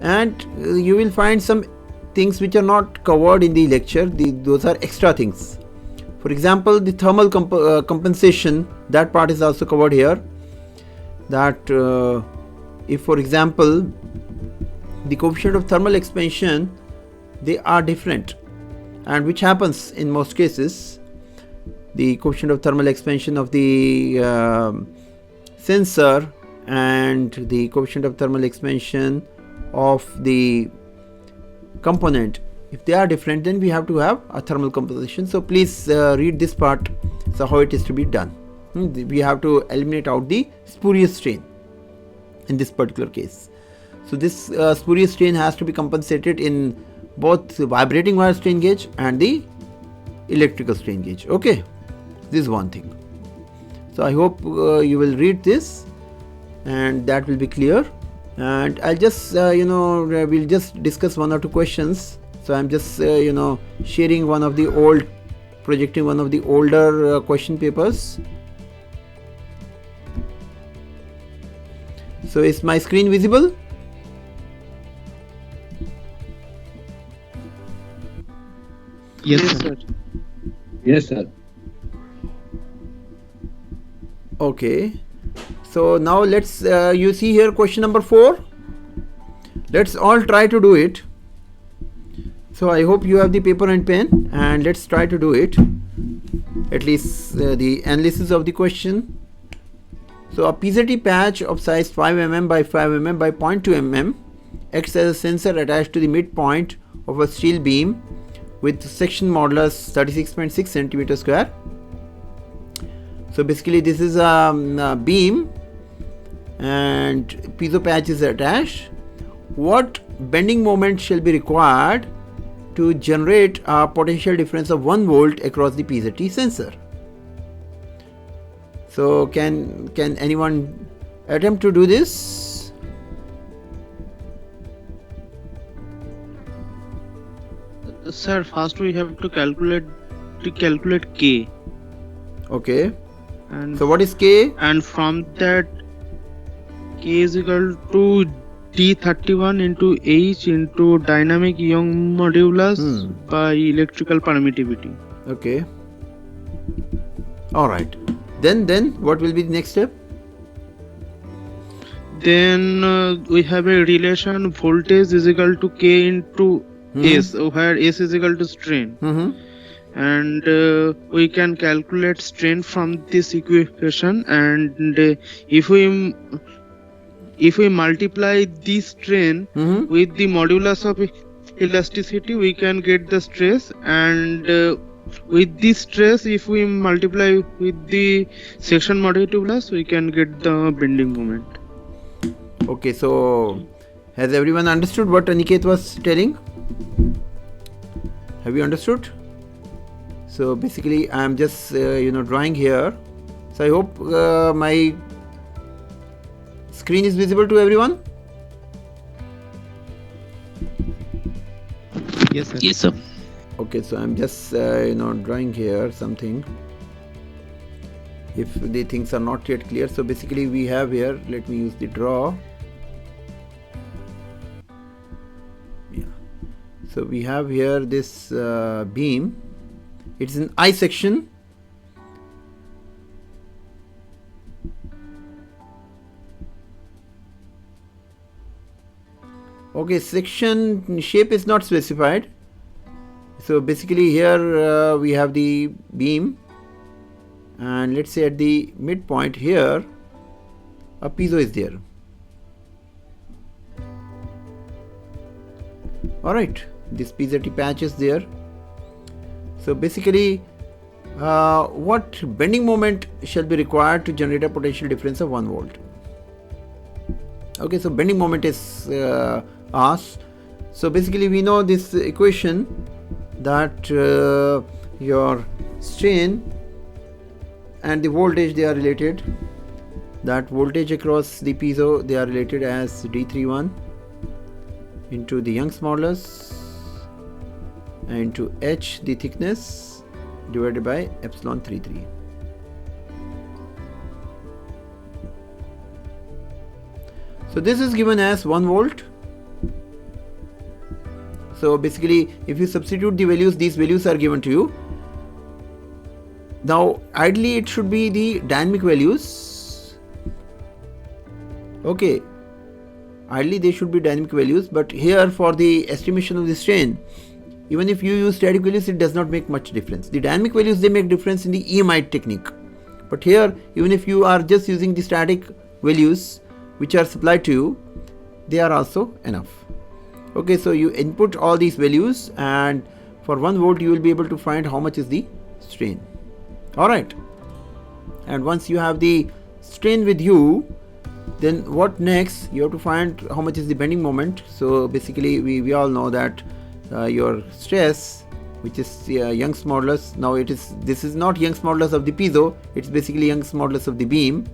and you will find some things which are not covered in the lecture. Those are extra things. For example, the thermal compensation, that part is also covered here. That if, for example, the coefficient of thermal expansion, they are different, and which happens in most cases. The coefficient of thermal expansion of the sensor and the coefficient of thermal expansion of the component, if they are different, then we have to have a thermal composition. So please read this part, so how it is to be done. We have to eliminate out the spurious strain in this particular case. So this spurious strain has to be compensated in both the vibrating wire strain gauge and the electrical strain gauge. Okay, this is one thing. So I hope you will read this, and that will be clear. And I'll just we'll just discuss one or two questions. So I'm just sharing projecting one of the older question papers. So is my screen visible? Yes, sir. Yes, sir. Okay. So now let's you see here question number 4. Let's all try to do it. So I hope you have the paper and pen, and let's try to do it. At least the analysis of the question. So a PZT patch of size 5 mm by 5 mm by 0.2 mm acts as a sensor attached to the midpoint of a steel beam with section modulus 36.6 centimeter square. So basically this is a beam and piezo patch is attached. What bending moment shall be required to generate a potential difference of 1 volt across the PZT sensor? So can anyone attempt to do this? Sir, first we have to calculate K. Okay. And So what is K? And from that, K is equal to D31 into H into dynamic Young modulus by electrical permittivity. Okay. All right. Then what will be the next step? Then we have a relation voltage is equal to K into S, where S is equal to strain. And we can calculate strain from this equation, and if we multiply this strain with the modulus of elasticity, we can get the stress, and with this stress, if we multiply with the section modulus, we can get the bending moment. Okay, so has everyone understood what Aniket was telling? Have you understood? So basically I am just drawing here. So I hope my screen is visible to everyone. Yes, sir. Yes, sir. Okay, so I'm just drawing here something. If the things are not yet clear, so basically we have here, let me use the draw. Yeah. So we have here this beam. It's an I section. Okay, section shape is not specified. So basically here we have the beam, and let's say at the midpoint here a piezo is there. Alright, this PZT patch is there. So basically what bending moment shall be required to generate a potential difference of 1 volt? Okay, so bending moment is asked. So basically we know this equation, that your strain and the voltage, they are related. That voltage across the piezo, they are related as D31 into the Young's modulus and into H, the thickness, divided by epsilon 33. So this is given as 1 volt. So basically if you substitute the values, these values are given to you. Now ideally it should be the dynamic values. Okay, ideally they should be dynamic values, but here for the estimation of the strain, even if you use static values, it does not make much difference. The dynamic values, they make difference in the EMI technique, but here even if you are just using the static values which are supplied to you, they are also enough. Okay, so you input all these values, and for 1 volt you will be able to find how much is the strain. Alright, and once you have the strain with you, then what next? You have to find how much is the bending moment. So basically we all know that your stress, which is Young's modulus, now this is not Young's modulus of the piezo, it's basically Young's modulus of the beam.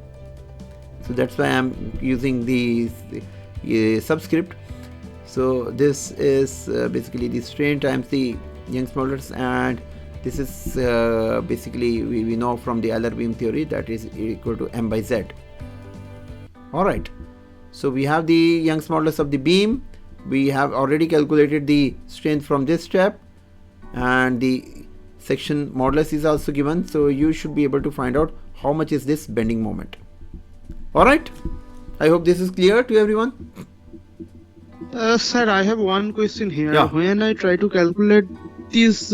So that's why I'm using the subscript. So this is basically the strain times the Young's modulus, and this is basically we know from the Euler beam theory that is equal to m by z. Alright, so we have the Young's modulus of the beam. We have already calculated the strength from this step, and the section modulus is also given, so you should be able to find out how much is this bending moment. Alright, I hope this is clear to everyone. Sir, I have one question here. Yeah. When I try to calculate this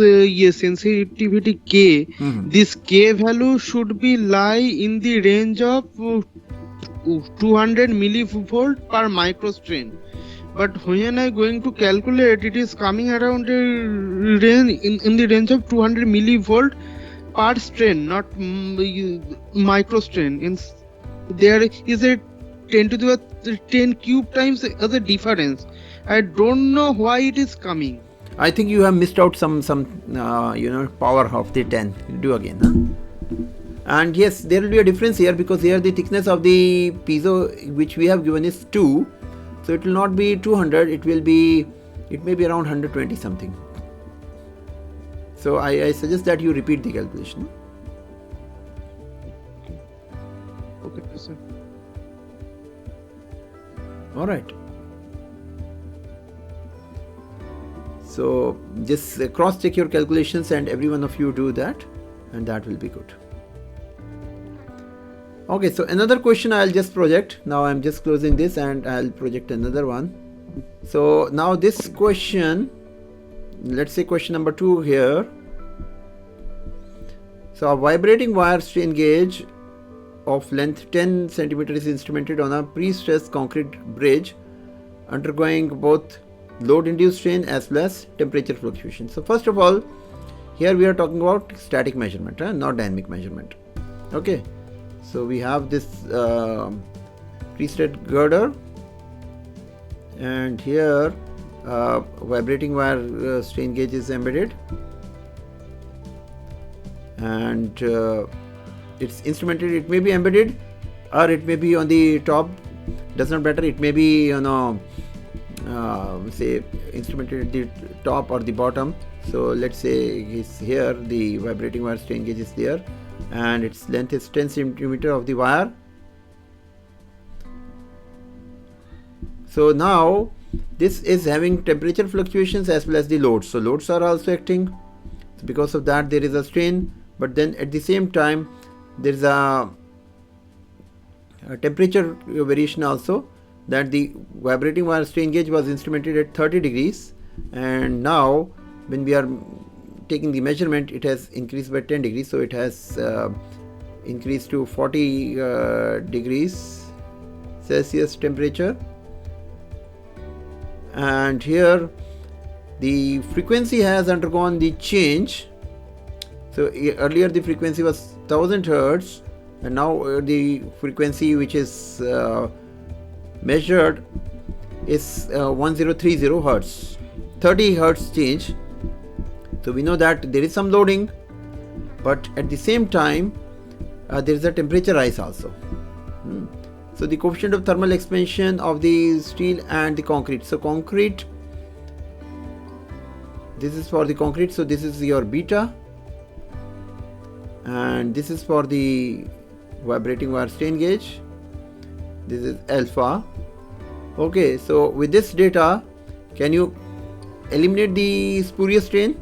sensitivity K, this K value should be lie in the range of 200 millivolt per microstrain. But when I going to calculate, it is coming around a range in the range of 200 millivolt per strain, not microstrain. There is a 10 to the 10 cube times as a difference. I don't know why it is coming. I think you have missed out some power of the 10. Do again, huh? And yes, there will be a difference here, because here the thickness of the piezo which we have given is 2, so it will not be 200, it may be around 120 something. So I suggest that you repeat the calculation. Okay, sir. Alright. So just cross check your calculations, and every one of you do that, and that will be good. Okay, so another question I'll just project. Now I'm just closing this and I'll project another one. So now this question, let's say question number 2 here. So a vibrating wire strain gauge of length 10 cm is instrumented on a pre-stressed concrete bridge undergoing both load induced strain as well as temperature fluctuation. So first of all, here we are talking about static measurement, not dynamic measurement. Okay, so we have this pre-stressed girder, and here vibrating wire strain gauge is embedded, and it's instrumented. It may be embedded or it may be on the top, does not matter. It may be say instrumented at the top or the bottom. So let's say is here the vibrating wire strain gauge is there, and its length is 10 cm of the wire. So now this is having temperature fluctuations as well as the loads. So loads are also acting. So because of that there is a strain, but then at the same time there is a temperature variation also, that the vibrating wire strain gauge was instrumented at 30 degrees, and now when we are taking the measurement it has increased by 10 degrees, so it has increased to 40 degrees Celsius temperature. And here the frequency has undergone the change. So earlier the frequency was 1000 Hertz, and now the frequency which is measured is 1030 Hertz, 30 Hertz change. So we know that there is some loading, but at the same time there is a temperature rise also. So the coefficient of thermal expansion of the steel and the concrete. So concrete, this is for the concrete, so this is your beta, and this is for the vibrating wire strain gauge, this is alpha. Okay, so with this data, can you eliminate the spurious strain?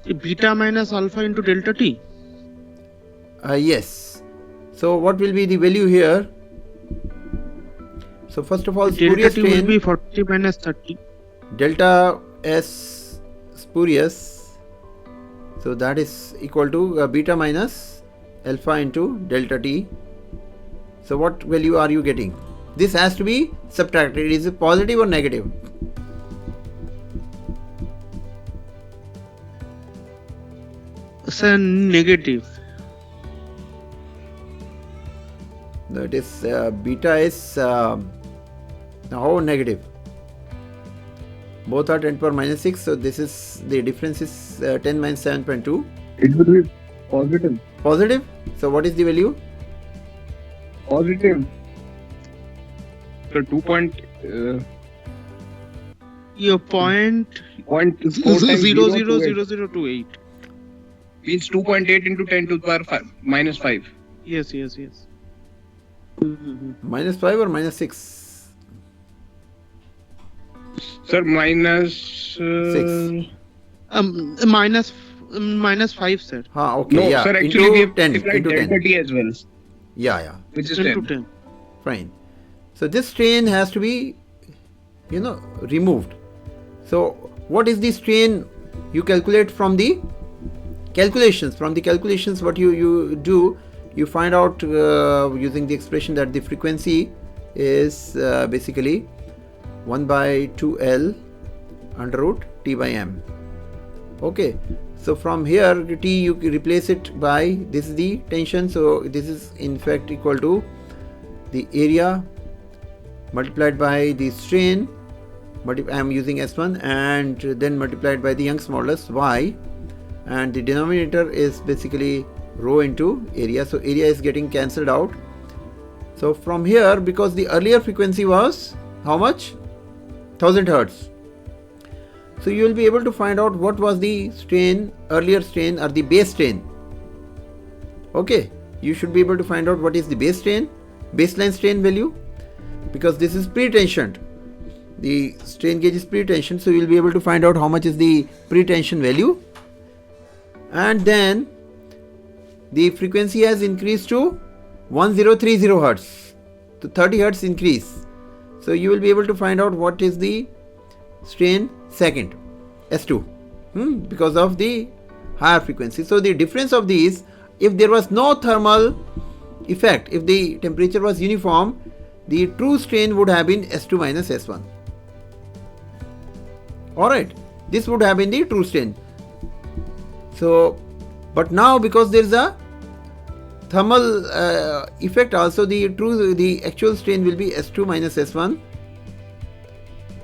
Beta minus alpha into delta T. Yes. So what will be the value here? So first of all, Delta spurious T will strain, be 40 minus 30. delta S spurious, so that is equal to beta minus alpha into delta T. So what value are you getting? This has to be subtracted. Is it positive or negative? Sir, negative. That is beta is how negative? Both are 10 to the power minus 6, so this is the difference is 10 minus 7.2. It will be Positive. Positive. So what is the value? Positive. So 2. Your point 0.4 times 0 0 0 to 8 0 0 to 8. means 2.8 into 10 to the power 5, minus 5. Yes. -5 or -6? Sir, minus 6. Minus 5, sir. Okay, no, yeah. sir, actually we Into have 10. multiplied Into 10. 1030 as well, Yeah. which is Into 10. 10. Fine. So this strain has to be, removed. So what is the strain you calculate from the calculations? From the calculations, what you do, you find out using the expression that the frequency is basically 1 by 2L under root T by M. Okay. So from here T you replace it by, this is the tension, so this is in fact equal to the area multiplied by the strain, I am using S1, and then multiplied by the Young's modulus Y, and the denominator is basically rho into area, so area is getting cancelled out. So from here, because the earlier frequency was how much? 1000 Hertz. So you will be able to find out what was the strain, earlier strain or the base strain. Okay, you should be able to find out what is the base strain, baseline strain value, because this is pre-tensioned. The strain gauge is pre-tensioned, so you will be able to find out how much is the pre-tension value, and then the frequency has increased to 1030 Hertz, to 30 Hertz increase. So you will be able to find out what is the strain second, S2, because of the higher frequency. So the difference of these, if there was no thermal effect, if the temperature was uniform, the true strain would have been S2 minus S1. Alright, this would have been the true strain. So, but now because there is a thermal effect also, the actual strain will be S2 minus S1,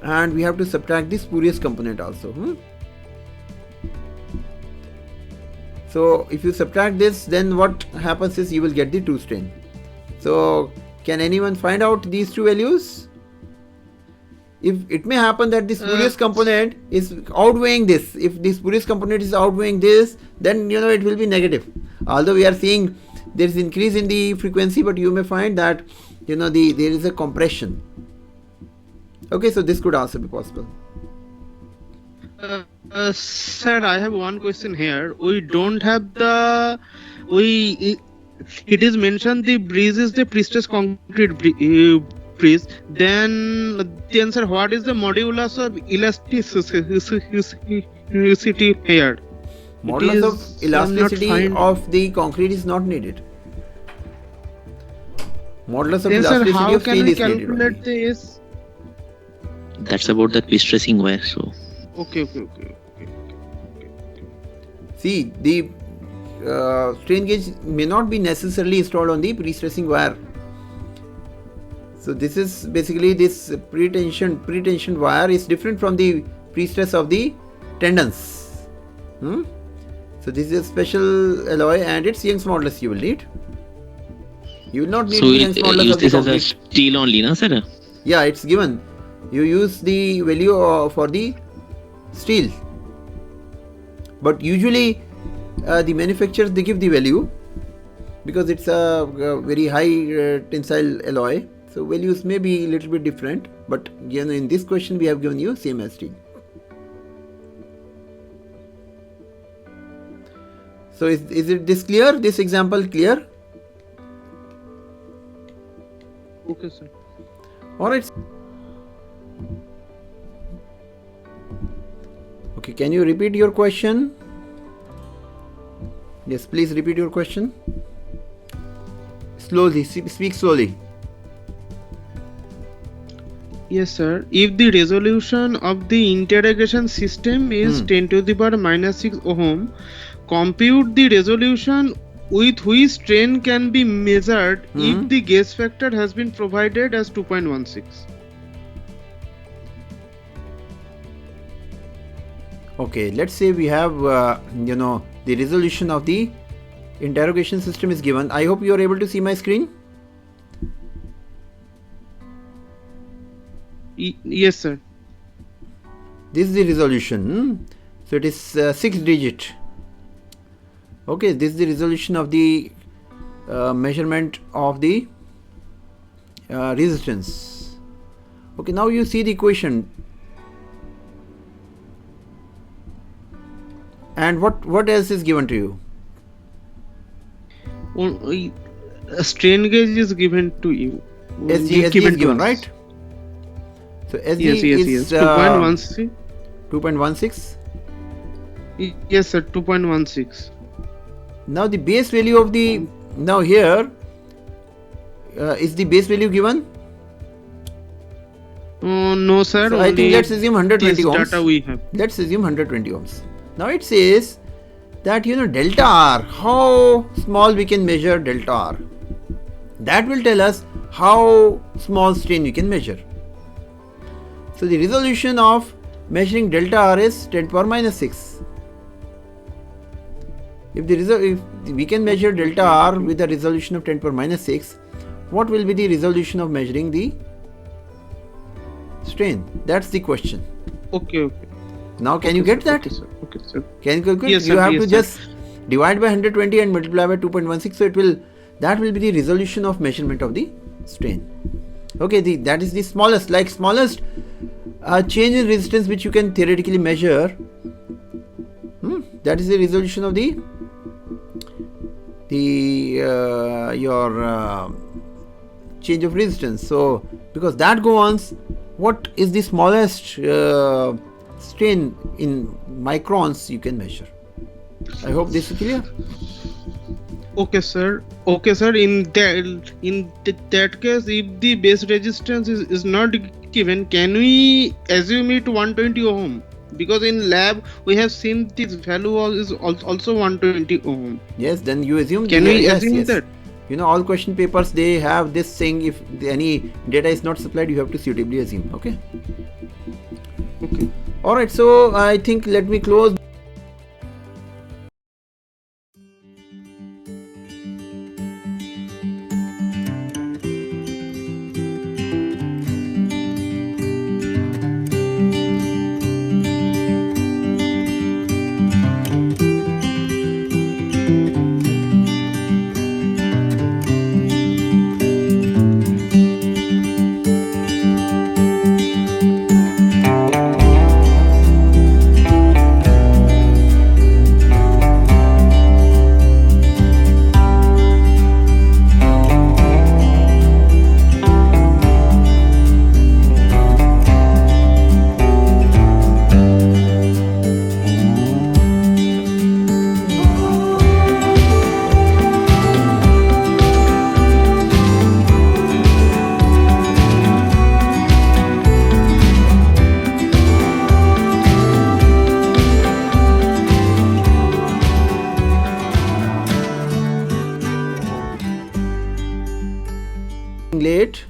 and we have to subtract the spurious component also. So if you subtract this, then what happens is you will get the true strain. So can anyone find out these two values? If it may happen that the spurious component is outweighing this, if the spurious component is outweighing this, then it will be negative. Although we are seeing there is increase in the frequency, but you may find that there is a compression. Okay, so this could also be possible. Sir, I have one question here. We don't have the it is mentioned the bridge is the pre-stressed concrete bridge. Then sir, what is the modulus of elasticity here? Modulus of elasticity of the concrete is not needed. Modulus of Then sir, elasticity how of can steel we is needed only. calculate this? That's about the pre-stressing wire. So Okay. See, the strain gauge may not be necessarily installed on the pre-stressing wire. So this is basically this pre-tensioned wire is different from the pre-stress of the tendons. So this is a special alloy, and it's Young's modulus you will need. You will not need so the we'll Young's modulus use of the this as a concrete. steel only, na sir? Yeah, it's given. You use the value for the steel, but usually the manufacturers, they give the value because it's a very high tensile alloy, so values may be a little bit different, but in this question we have given you same as steel. So is it this clear, this example clear? Okay, sir. Alright. Okay, can you repeat your question? Yes, please repeat your question. Slowly, speak slowly. Yes, sir. If the resolution of the integration system is 10 to the power minus 6 ohm, compute the resolution with which strain can be measured if the gauge factor has been provided as 2.16. Okay, let's say we have the resolution of the interrogation system is given. I hope you are able to see my screen. Yes, sir. This is the resolution. So it is 6 digit. Okay, this is the resolution of the measurement of the resistance. Okay, now you see the equation. And what else is given to you? A strain gauge is given to you. SG is given, to us. right? So SG Yes. is 2.16. 2.16. Yes, sir. 2.16. Now the base value of the, now here is the base value given? No, sir. So I think let's assume 120 this ohms. data we have. Let's assume 120 ohms. Now it says that delta R, how small we can measure delta R. That will tell us how small strain we can measure. So the resolution of measuring delta R is 10 power minus 6. If we can measure delta R with a resolution of 10 power minus 6, what will be the resolution of measuring the strain? That's the question. Okay. Now can you get that? Okay, sir. Can you calculate? Yes, You sir. have Yes, to sir. just divide by 120 and multiply by 2.16. So that will be the resolution of measurement of the strain. Okay, that is the smallest change in resistance which you can theoretically measure. That is the resolution of your change of resistance. So because that goes, what is the smallest strain in microns you can measure? I hope this is clear. Okay, sir. In that case, if the base resistance is not given, can we assume it 120 ohm? Because in lab we have seen this value is also 120 ohm. Yes, then you assume. Can we yes, assume yes. that? All question papers, they have this saying, if any data is not supplied, you have to suitably assume. Okay. Alright, so I think let me close. Late.